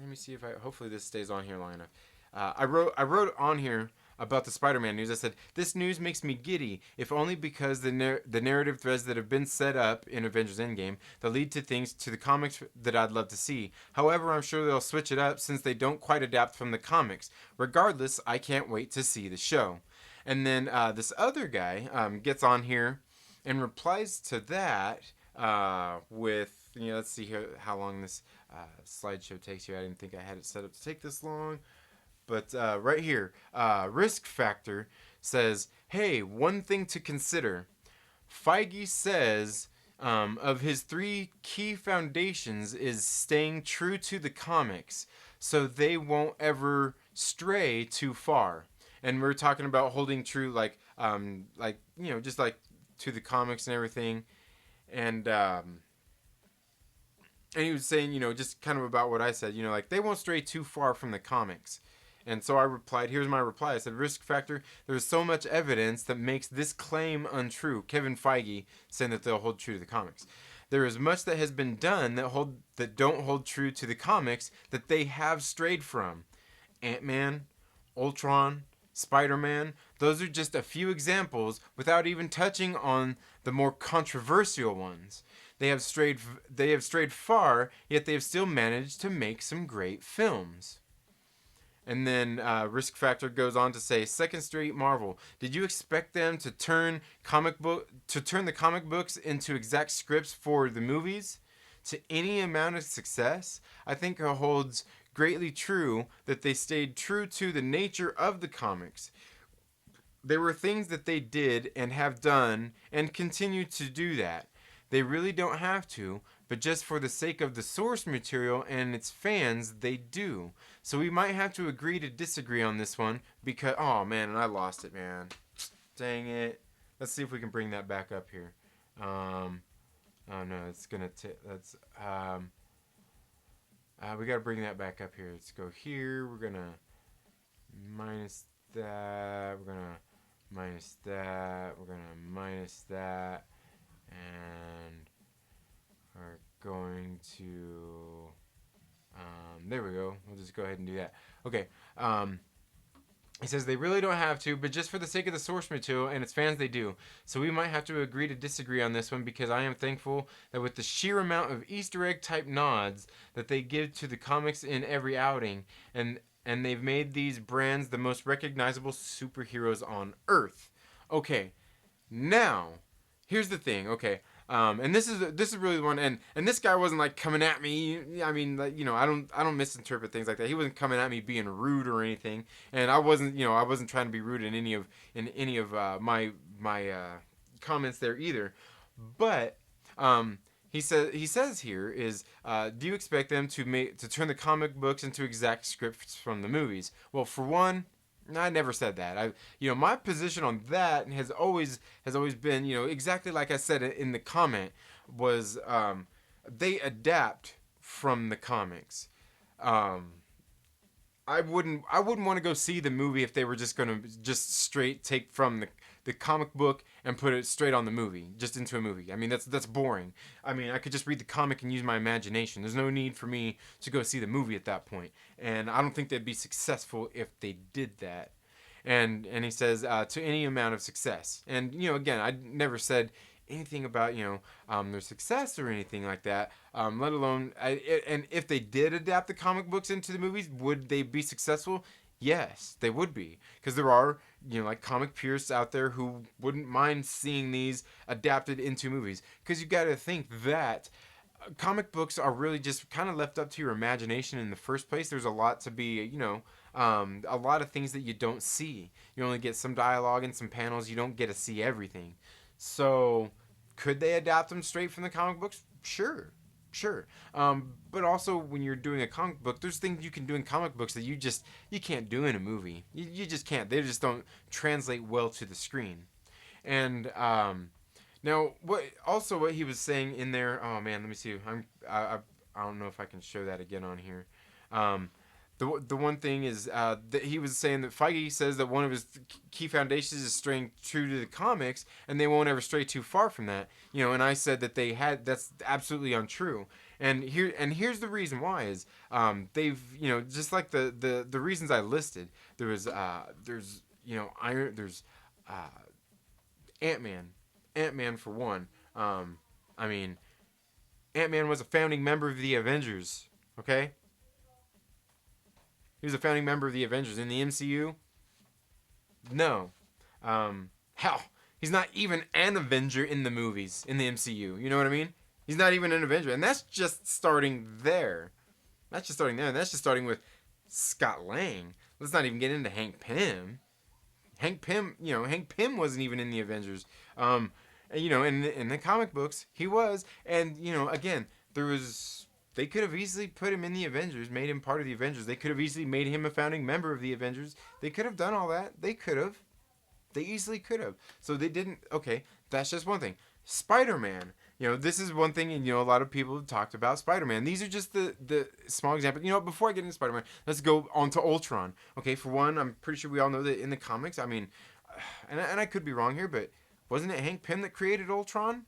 me see if hopefully this stays on here long enough. I wrote on here about the Spider-Man news. I said, this news makes me giddy, if only because the narrative threads that have been set up in Avengers Endgame that lead to things to the comics that I'd love to see. However, I'm sure they'll switch it up since they don't quite adapt from the comics. Regardless, I can't wait to see the show. And then this other guy gets on here and replies to that with, let's see here how long this slideshow takes you. I didn't think I had it set up to take this long. But right here, Risk Factor says, hey, one thing to consider. Feige says of his 3 key foundations is staying true to the comics. so they won't ever stray too far. And we're talking about holding true, like just like to the comics and everything. And he was saying, just kind of about what I said, like they won't stray too far from the comics. And so I replied, here's my reply. I said, risk factor, there's so much evidence that makes this claim untrue. Kevin Feige saying that they'll hold true to the comics. There is much that has been done that don't hold true to the comics that they have strayed from. Ant-Man, Ultron, Spider-Man, those are just a few examples without even touching on the more controversial ones. They have strayed far, yet they have still managed to make some great films. And then Risk Factor goes on to say, Second Street Marvel, did you expect them to turn the comic books into exact scripts for the movies? To any amount of success, I think it holds greatly true that they stayed true to the nature of the comics. There were things that they did and have done and continue to do that. They really don't have to, but just for the sake of the source material and its fans, they do. So we might have to agree to disagree on this one because, oh man, and I lost it, man. Dang it. Let's see if we can bring that back up here. Oh no, it's gonna we gotta bring that back up here. Let's go here. We're gonna minus that. We're gonna minus that. We're gonna minus that. And we're going to there we go. We'll just go ahead and do that. Okay. He says they really don't have to, but just for the sake of the source material and its fans, they do. So we might have to agree to disagree on this one because I am thankful that with the sheer amount of Easter egg type nods that they give to the comics in every outing, and they've made these brands the most recognizable superheroes on Earth. Okay, now here's the thing. Okay. And this is really the one, and this guy wasn't like coming at me. I mean, like, I don't misinterpret things like that. He wasn't coming at me being rude or anything, and I wasn't trying to be rude in any of my comments there either. But he says here is, do you expect them to turn the comic books into exact scripts from the movies? Well, for one, I never said that. My position on that has always been, exactly like I said in the comment, was they adapt from the comics. I wouldn't want to go see the movie if they were just gonna just straight take from the comic book and put it straight on the movie, just into a movie. I mean, that's boring. I mean, I could just read the comic and use my imagination. There's no need for me to go see the movie at that point. And I don't think they'd be successful if they did that. And he says to any amount of success. And again, I never said anything about their success or anything like that. Let alone and if they did adapt the comic books into the movies, would they be successful? Yes, they would be, because there are like comic purists out there who wouldn't mind seeing these adapted into movies. Because you got to think that comic books are really just kind of left up to your imagination in the first place. There's a lot to be, a lot of things that you don't see. You only get some dialogue and some panels. You don't get to see everything. So, could they adapt them straight from the comic books? Sure. But also, when you're doing a comic book, there's things you can do in comic books that you can't do in a movie. You just can't. They just don't translate well to the screen. And now, what he was saying in there. Oh man, let me see. I don't know if I can show that again on here. The one thing is that he was saying that Feige says that one of his key foundations is staying true to the comics, and they won't ever stray too far from that. And I said that that's absolutely untrue. And here's the reason why is they've just like the reasons I listed. There's Ant-Man for one. I mean, Ant-Man was a founding member of the Avengers. Okay. He was a founding member of the Avengers. In the MCU, no. Hell, he's not even an Avenger in the movies, in the MCU. You know what I mean? He's not even an Avenger. And that's just starting there. And that's just starting with Scott Lang. Let's not even get into Hank Pym. Hank Pym wasn't even in the Avengers. In the comic books, he was. And, again, there was They could have easily put him in the Avengers, made him part of the Avengers. They could have easily made him a founding member of the Avengers. They could have done all that. They could have. They easily could have. So they didn't. Okay, that's just one thing. Spider-Man. This is one thing, and a lot of people have talked about Spider-Man. These are just the small examples. Before I get into Spider-Man, let's go on to Ultron. Okay, for one, I'm pretty sure we all know that in the comics, I mean, and I could be wrong here, but wasn't it Hank Pym that created Ultron?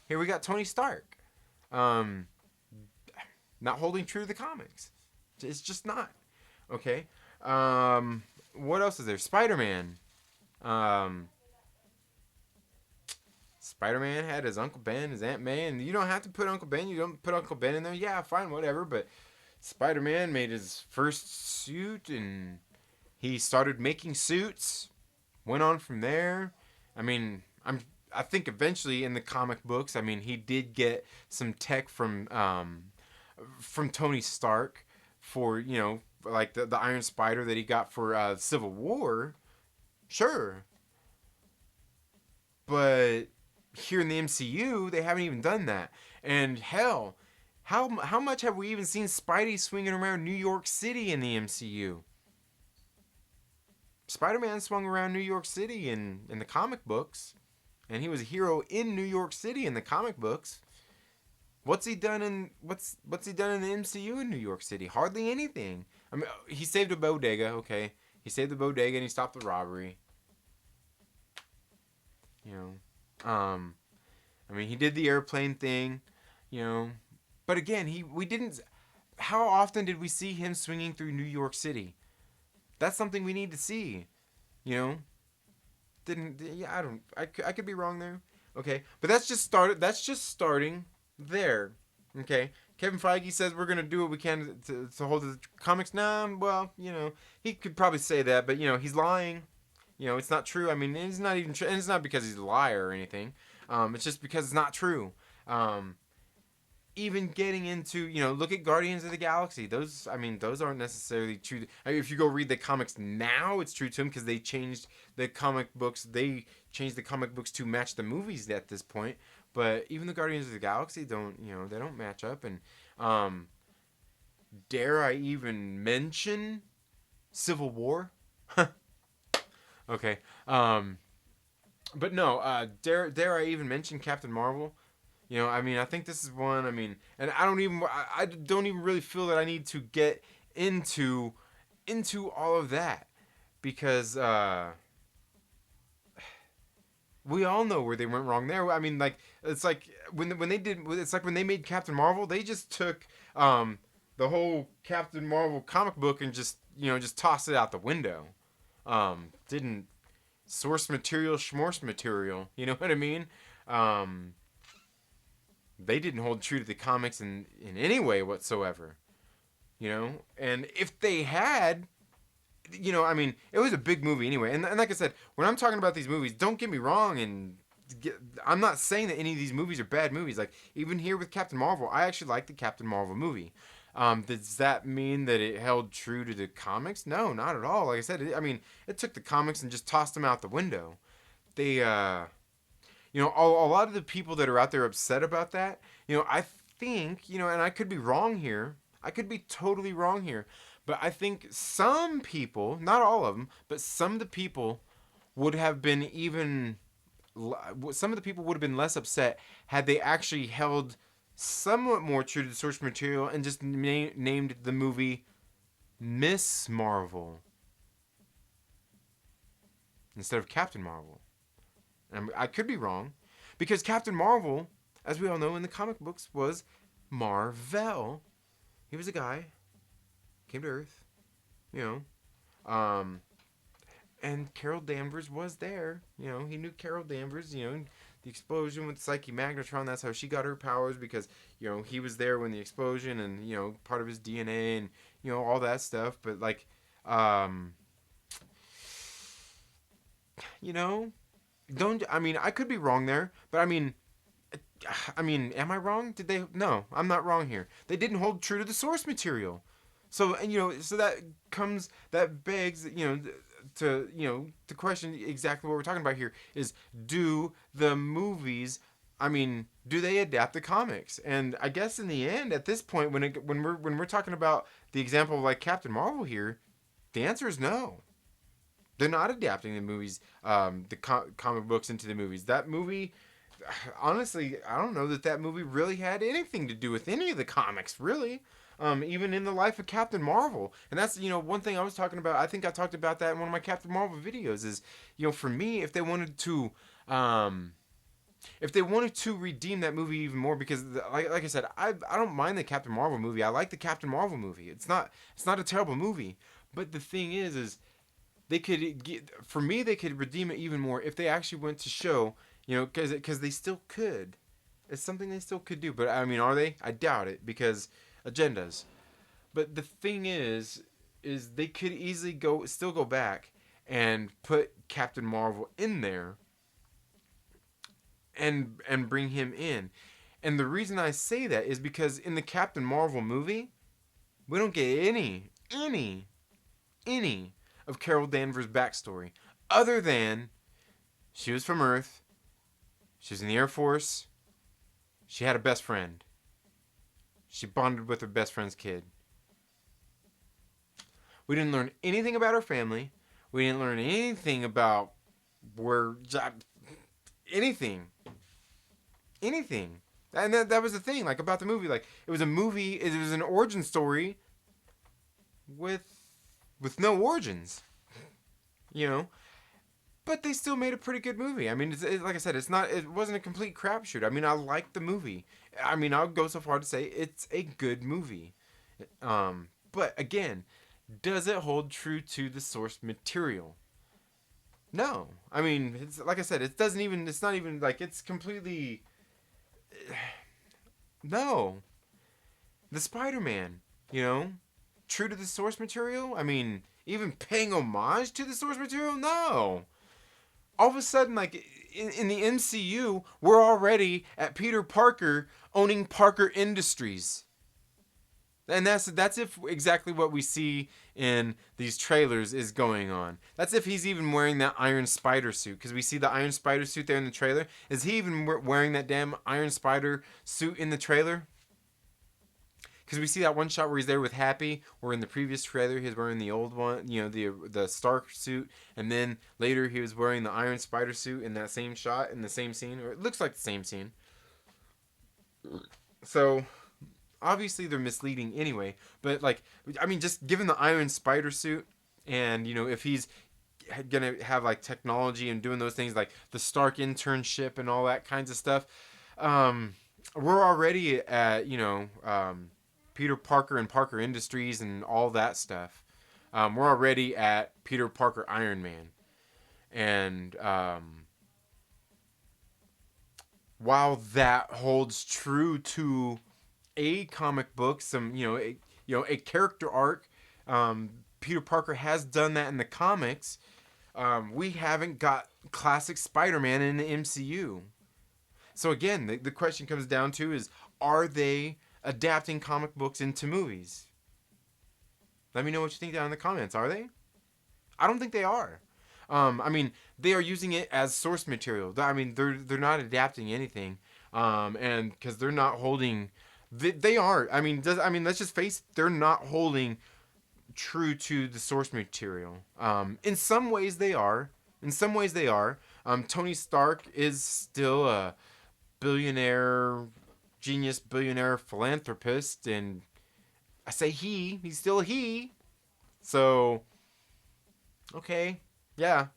Here we got Tony Stark. Not holding true to the comics. It's just not. Okay. What else is there? Spider-Man. Spider-Man had his Uncle Ben, his Aunt May, and you don't have to put Uncle Ben. You don't put Uncle Ben in there. Yeah, fine, whatever. But Spider-Man made his first suit, and he started making suits. Went on from there. I mean, I think eventually in the comic books, I mean, he did get some tech from Tony Stark for like the Iron Spider that he got for Civil War. Sure, but here in the MCU, they haven't even done that. And hell, how much have we even seen Spidey swinging around New York City in the MCU? Spider-Man swung around New York City in the comic books, and he was a hero in New York City in the comic books. What's he done in the MCU in New York City? Hardly anything. I mean, he saved a bodega, okay. He saved the bodega and he stopped the robbery. I mean, he did the airplane thing, But again, we didn't. How often did we see him swinging through New York City? That's something we need to see, Didn't. Yeah, I could be wrong there. Okay, but that's just starting there. Okay, Kevin Feige says we're gonna do what we can to hold the comics. Nah, well, he could probably say that, but he's lying. It's not true. I mean, it's not even true, and it's not because he's a liar or anything. It's just because it's not true. Even getting into, look at Guardians of the Galaxy. Those aren't necessarily true. I mean, if you go read the comics now, it's true to them because they changed the comic books. They changed the comic books to match the movies at this point. But even the Guardians of the Galaxy don't, they don't match up. And dare I even mention Civil War? Okay. But no, dare I even mention Captain Marvel? I think this is one. I mean, and I don't even really feel that I need to get into all of that because we all know where they went wrong there. I mean, like it's like when they made Captain Marvel, they just took the whole Captain Marvel comic book and just tossed it out the window. Didn't source material, schmorse material. You know what I mean? They didn't hold true to the comics in any way whatsoever. And if they had, I mean, it was a big movie anyway. And like I said, when I'm talking about these movies, don't get me wrong. I'm not saying that any of these movies are bad movies. Like, even here with Captain Marvel, I actually like the Captain Marvel movie. Does that mean that it held true to the comics? No, not at all. Like I said, it took the comics and just tossed them out the window. They, a lot of the people that are out there upset about that, I think, and I could be wrong here. I could be totally wrong here. But I think some people, not all of them, but some of the people would have been less upset had they actually held somewhat more true to the source material and just named the movie Miss Marvel instead of Captain Marvel. And I could be wrong, because Captain Marvel, as we all know in the comic books, was Marvel. He was a guy, came to Earth, and Carol Danvers was there. He knew Carol Danvers, the explosion with Psyche Magnetron, that's how she got her powers, because, he was there when the explosion and, part of his DNA and, all that stuff. But, like, I could be wrong there, but am I wrong? No, I'm not wrong here. They didn't hold true to the source material. So, so that begs, to question exactly what we're talking about here is, do the movies I mean, do they adapt the comics? And I guess in the end, at this point, when we're talking about the example of like Captain Marvel here, the answer is no. They're not adapting the movies, the comic books into the movies. That movie, honestly, I don't know that that movie really had anything to do with any of the comics, really. Even in the life of Captain Marvel, and that's one thing I was talking about. I think I talked about that in one of my Captain Marvel videos. Is for me, um, if they wanted to redeem that movie even more, because like I said, I don't mind the Captain Marvel movie. I like the Captain Marvel movie. It's not a terrible movie. But the thing is they could for me they could redeem it even more if they actually went to show, because they still could. It's something they still could do. But I mean, are they? I doubt it, because agendas. But the thing is they could easily go back and put Captain Marvel in there and bring him in. And the reason I say that is because in the Captain Marvel movie, we don't get any of Carol Danvers' backstory, other than she was from Earth, she was in the Air Force, she had a best friend, she bonded with her best friend's kid. We didn't learn anything about her family. We didn't learn anything about where anything, anything. And that was the thing, like, about the movie. Like, it was a movie. It was an origin story with no origins. You know, but they still made a pretty good movie. I mean, like I said, it wasn't a complete crapshoot. I mean, I liked the movie. I mean, I'll go so far to say it's a good movie. But again, does it hold true to the source material? No. I mean, it's like I said, it doesn't even. It's not even like it's completely. No. The Spider-Man, true to the source material. I mean, even paying homage to the source material. No. All of a sudden, like in the MCU, we're already at Peter Parker owning Parker Industries. And that's if exactly what we see in these trailers is going on. That's if he's even wearing that Iron Spider suit, because we see the Iron Spider suit there in the trailer. Is he even wearing that damn Iron Spider suit in the trailer? Because we see that one shot where he's there with Happy, where in the previous trailer he's wearing the old one, the Stark suit, and then later he was wearing the Iron Spider suit in that same shot, in the same scene, or it looks like the same scene. So obviously they're misleading anyway, but like, I mean, just given the Iron Spider suit, and if he's gonna have like technology and doing those things like the Stark internship and all that kinds of stuff, we're already at Peter Parker and Parker Industries and all that stuff. We're already at Peter Parker Iron Man, and while that holds true to a comic book, a character arc, Peter Parker has done that in the comics. We haven't got classic Spider-Man in the MCU. So again, the question comes down to is, are they adapting comic books into movies? Let me know what you think down in the comments. Are they? I don't think they are. I mean, they are using it as source material. I mean, they're not adapting anything, and because they're not holding, they are. Let's just face it, they're not holding true to the source material. In some ways they are. In some ways they are. Tony Stark is still a billionaire philanthropist, and I say he's still a he. So, okay, yeah.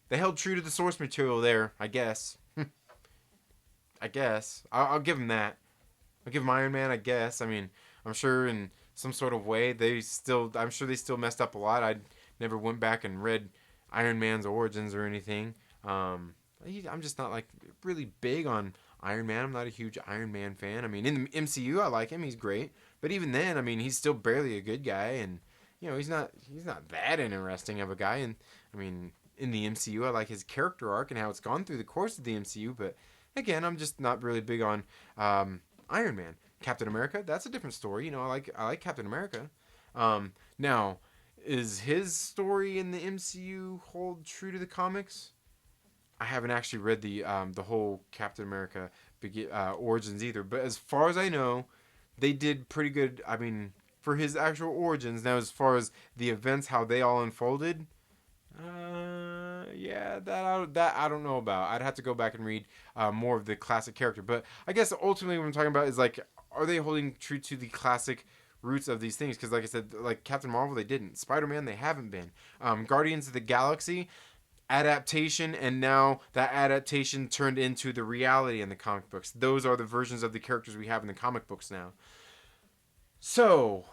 They held true to the source material there, I guess. I guess. I'll give him that. I'll give him Iron Man, I guess. I mean, I'm sure in some sort of way I'm sure they still messed up a lot. I never went back and read Iron Man's origins or anything. I'm just not like really big on Iron Man. I'm not a huge Iron Man fan. I mean, in the MCU, I like him. He's great. But even then, I mean, he's still barely a good guy, and he's not that interesting of a guy. And I mean, in the MCU, I like his character arc and how it's gone through the course of the MCU. But again, I'm just not really big on Iron Man. Captain America, that's a different story. I like Captain America. Now, is his story in the MCU hold true to the comics? I haven't actually read the whole Captain America origins either. But as far as I know, they did pretty good. I mean, for his actual origins. Now, as far as the events, how they all unfolded, yeah, that I don't know about. I'd have to go back and read more of the classic character. But I guess ultimately what I'm talking about is like, are they holding true to the classic roots of these things? Because like I said, like Captain Marvel, they didn't. Spider-Man, they haven't been. Guardians of the Galaxy, adaptation, and now that adaptation turned into the reality in the comic books. Those are the versions of the characters we have in the comic books now. So,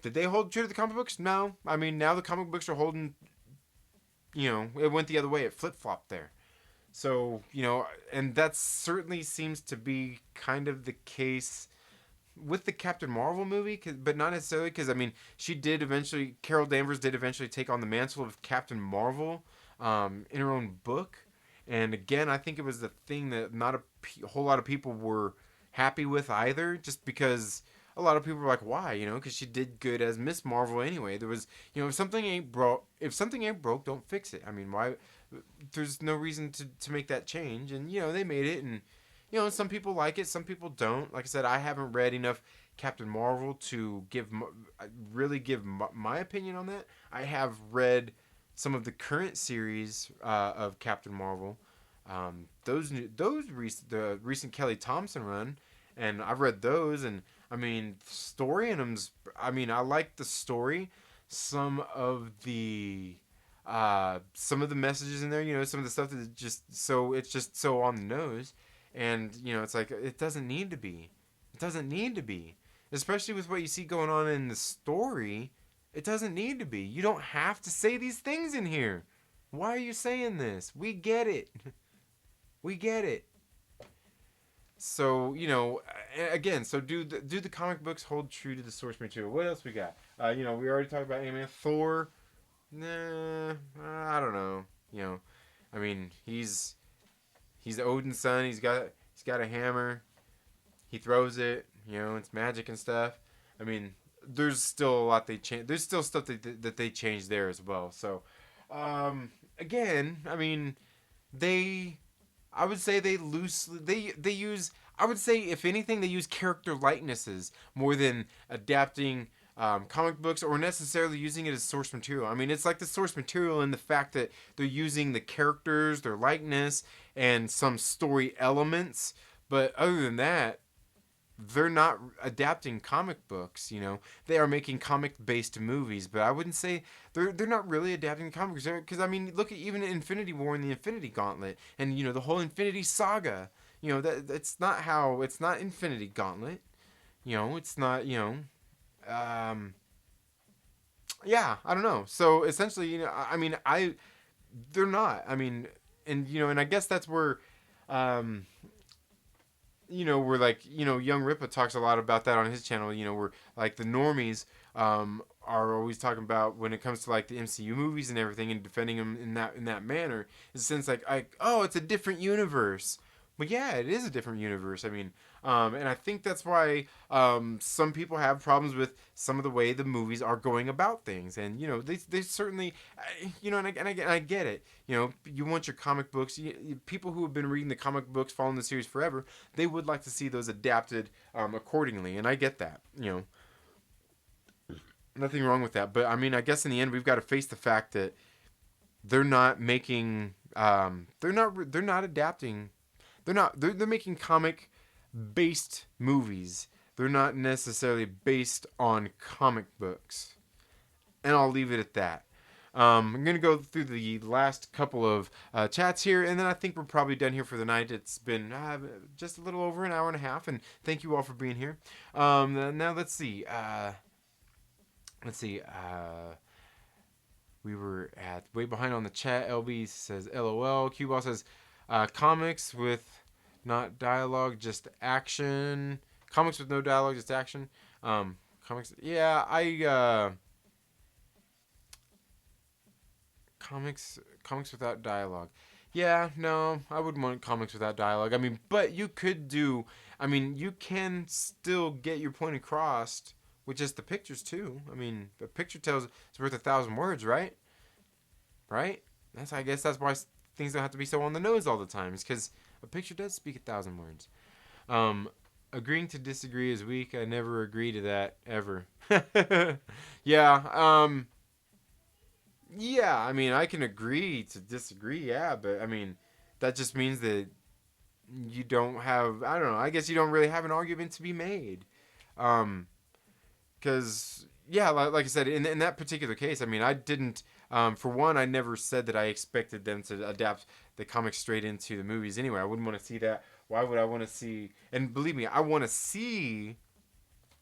did they hold true to the comic books? No. I mean, now the comic books are holding, it went the other way. It flip flopped there. So, and that certainly seems to be kind of the case with the Captain Marvel movie, but not necessarily because, I mean, Carol Danvers did eventually take on the mantle of Captain Marvel in her own book. And again, I think it was the thing that not a whole lot of people were happy with either, just because a lot of people were like, why? Because she did good as Miss Marvel anyway. There was, if something ain't broke, don't fix it. I mean, why? There's no reason to make that change. And, they made it. And, some people like it, some people don't. Like I said, I haven't read enough Captain Marvel to really give my opinion on that. I have read some of the current series of Captain Marvel, the recent Kelly Thompson run, and I've read those, and I mean, story in them's. I mean, I like the story. Some of the messages in there, some of the stuff that it's just so on the nose, and it's like it doesn't need to be. It doesn't need to be, especially with what you see going on in the story. It doesn't need to be. You don't have to say these things in here. Why are you saying this? We get it. We get it. So again, so do the comic books hold true to the source material? What else we got? We already talked about Ant-Man. Thor. Nah, I don't know. I mean, he's Odin's son. He's got a hammer. He throws it. It's magic and stuff. I mean, there's still a lot they change. There's still stuff that they changed there as well. So, again, I mean, they I would say they use, I would say if anything, they use character likenesses more than adapting comic books or necessarily using it as source material. I mean, it's like the source material in the fact that they're using the characters, their likeness, and some story elements. But other than that, they're not adapting comic books. They are making comic based movies, but I wouldn't say they're not really adapting comics, because I mean, look at even Infinity War and the Infinity Gauntlet, and the whole Infinity Saga. It's not Infinity Gauntlet. It's not. Yeah, I don't know. So essentially, I mean, they're not. I mean, and I guess that's where. We're like, Young Ripa talks a lot about that on his channel. We're like the normies are always talking about when it comes to like the MCU movies and everything and defending them in that manner. In the sense like, oh, it's a different universe. But yeah, it is a different universe. I mean, and I think that's why some people have problems with some of the way the movies are going about things. And they certainly, and I get it. You want your comic books. People who have been reading the comic books, following the series forever, they would like to see those adapted accordingly. And I get that. Nothing wrong with that. But I mean, I guess in the end, we've got to face the fact that they're not making. They're not adapting. They're making comic based movies. They're not necessarily based on comic books. And I'll leave it at that. I'm going to go through the last couple of chats here, and then I think we're probably done here for the night. It's been just a little over an hour and a half, and thank you all for being here. Now let's see. We were at way behind on the chat. LB says LOL. Q-Ball says comics with not dialogue, just action. Comics with no dialogue, just action. Comics. Yeah, comics without dialogue. Yeah, no, I wouldn't want comics without dialogue. I mean, but you could do. I mean, you can still get your point across with just the pictures too. I mean, the picture tells it's worth 1,000 words, right? Right. I guess that's why things don't have to be so on the nose all the time. Because a picture does speak 1,000 words. Agreeing to disagree is weak. I never agree to that ever. Yeah. Yeah. I mean, I can agree to disagree. Yeah, but I mean, that just means that you don't have. I don't know. I guess you don't really have an argument to be made. Because yeah, like I said, in that particular case, I mean, I didn't. For one, I never said that I expected them to adapt the comics straight into the movies. Anyway, I wouldn't want to see that. Why would I want to see? And believe me, I want to see.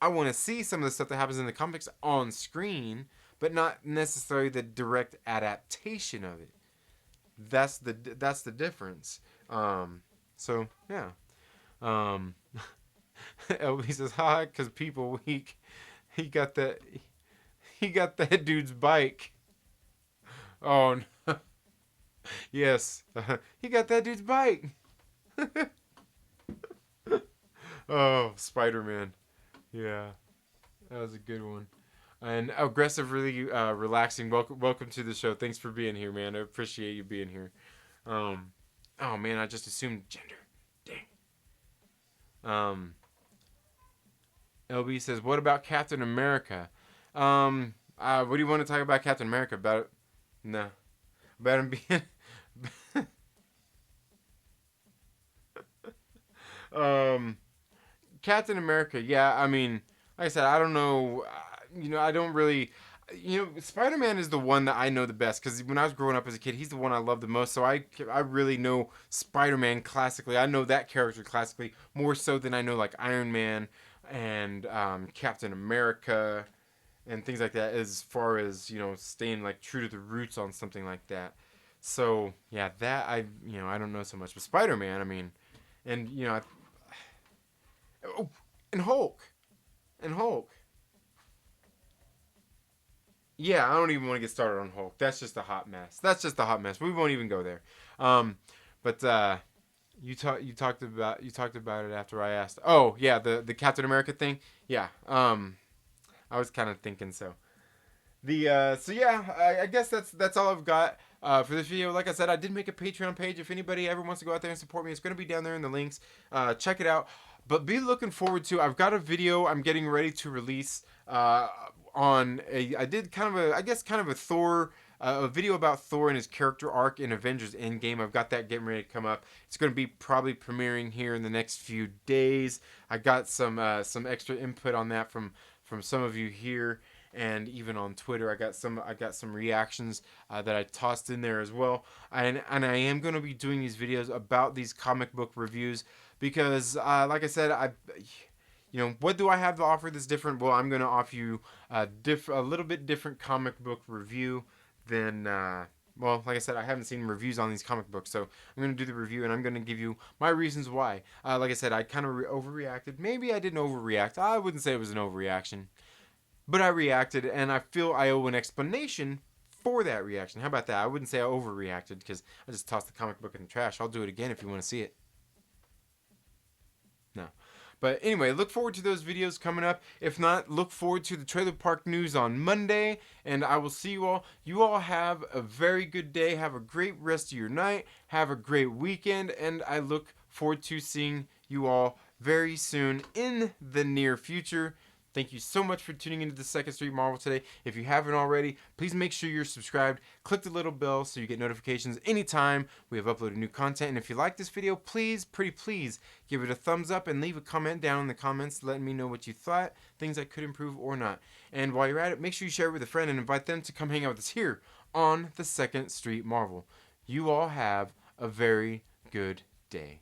I want to see some of the stuff that happens in the comics on screen, but not necessarily the direct adaptation of it. That's the difference. So yeah. Um, LB says, "Ha, because people weak." He got that. He got that dude's bike. Oh no. Yes, he got that dude's bike. Oh, Spider-Man. Yeah, that was a good one. And aggressive, really relaxing. Welcome to the show. Thanks for being here, man. I appreciate you being here. Um, oh man, I just assumed gender. Dang. LB says, "What about Captain America?" What do you want to talk about Captain America? About it? No, about him being. um, Captain America. Yeah, I mean, like I said, I don't know. I don't really. Spider Man is the one that I know the best because when I was growing up as a kid, he's the one I loved the most. So I really know Spider Man classically. I know that character classically more so than I know like Iron Man and Captain America and things like that. As far as staying like true to the roots on something like that. So yeah, that I don't know so much. But Spider Man, I mean, and oh, and Hulk, and Hulk. Yeah, I don't even want to get started on Hulk. That's just a hot mess. That's just a hot mess. We won't even go there. But you talked about it after I asked. Oh yeah, the Captain America thing. Yeah. I was kind of thinking so. So yeah, I guess that's all I've got for this video. Like I said, I did make a Patreon page. If anybody ever wants to go out there and support me, it's going to be down there in the links. Check it out. But be looking forward to. I've got a video I'm getting ready to release on a. I did kind of a Thor. A video about Thor and his character arc in Avengers Endgame. I've got that getting ready to come up. It's going to be probably premiering here in the next few days. I got some extra input on that from some of you here and even on Twitter. I got some reactions that I tossed in there as well. And I am going to be doing these videos about these comic book reviews because, like I said, what do I have to offer that's different? Well, I'm going to offer you a little bit different comic book review than. Well, like I said, I haven't seen reviews on these comic books, so I'm going to do the review and I'm going to give you my reasons why. Like I said, I kind of overreacted. Maybe I didn't overreact. I wouldn't say it was an overreaction. But I reacted, and I feel I owe an explanation for that reaction. How about that? I wouldn't say I overreacted because I just tossed the comic book in the trash. I'll do it again if you want to see it. No. But anyway, look forward to those videos coming up. If not, look forward to the Trailer Park News on Monday, and I will see you all. You all have a very good day. Have a great rest of your night. Have a great weekend, and I look forward to seeing you all very soon in the near future. Thank you so much for tuning into the Second Street Marvel today. If you haven't already, please make sure you're subscribed. Click the little bell so you get notifications anytime we have uploaded new content. And if you like this video, please, pretty please, give it a thumbs up and leave a comment down in the comments letting me know what you thought, things I could improve or not. And while you're at it, make sure you share it with a friend and invite them to come hang out with us here on the Second Street Marvel. You all have a very good day.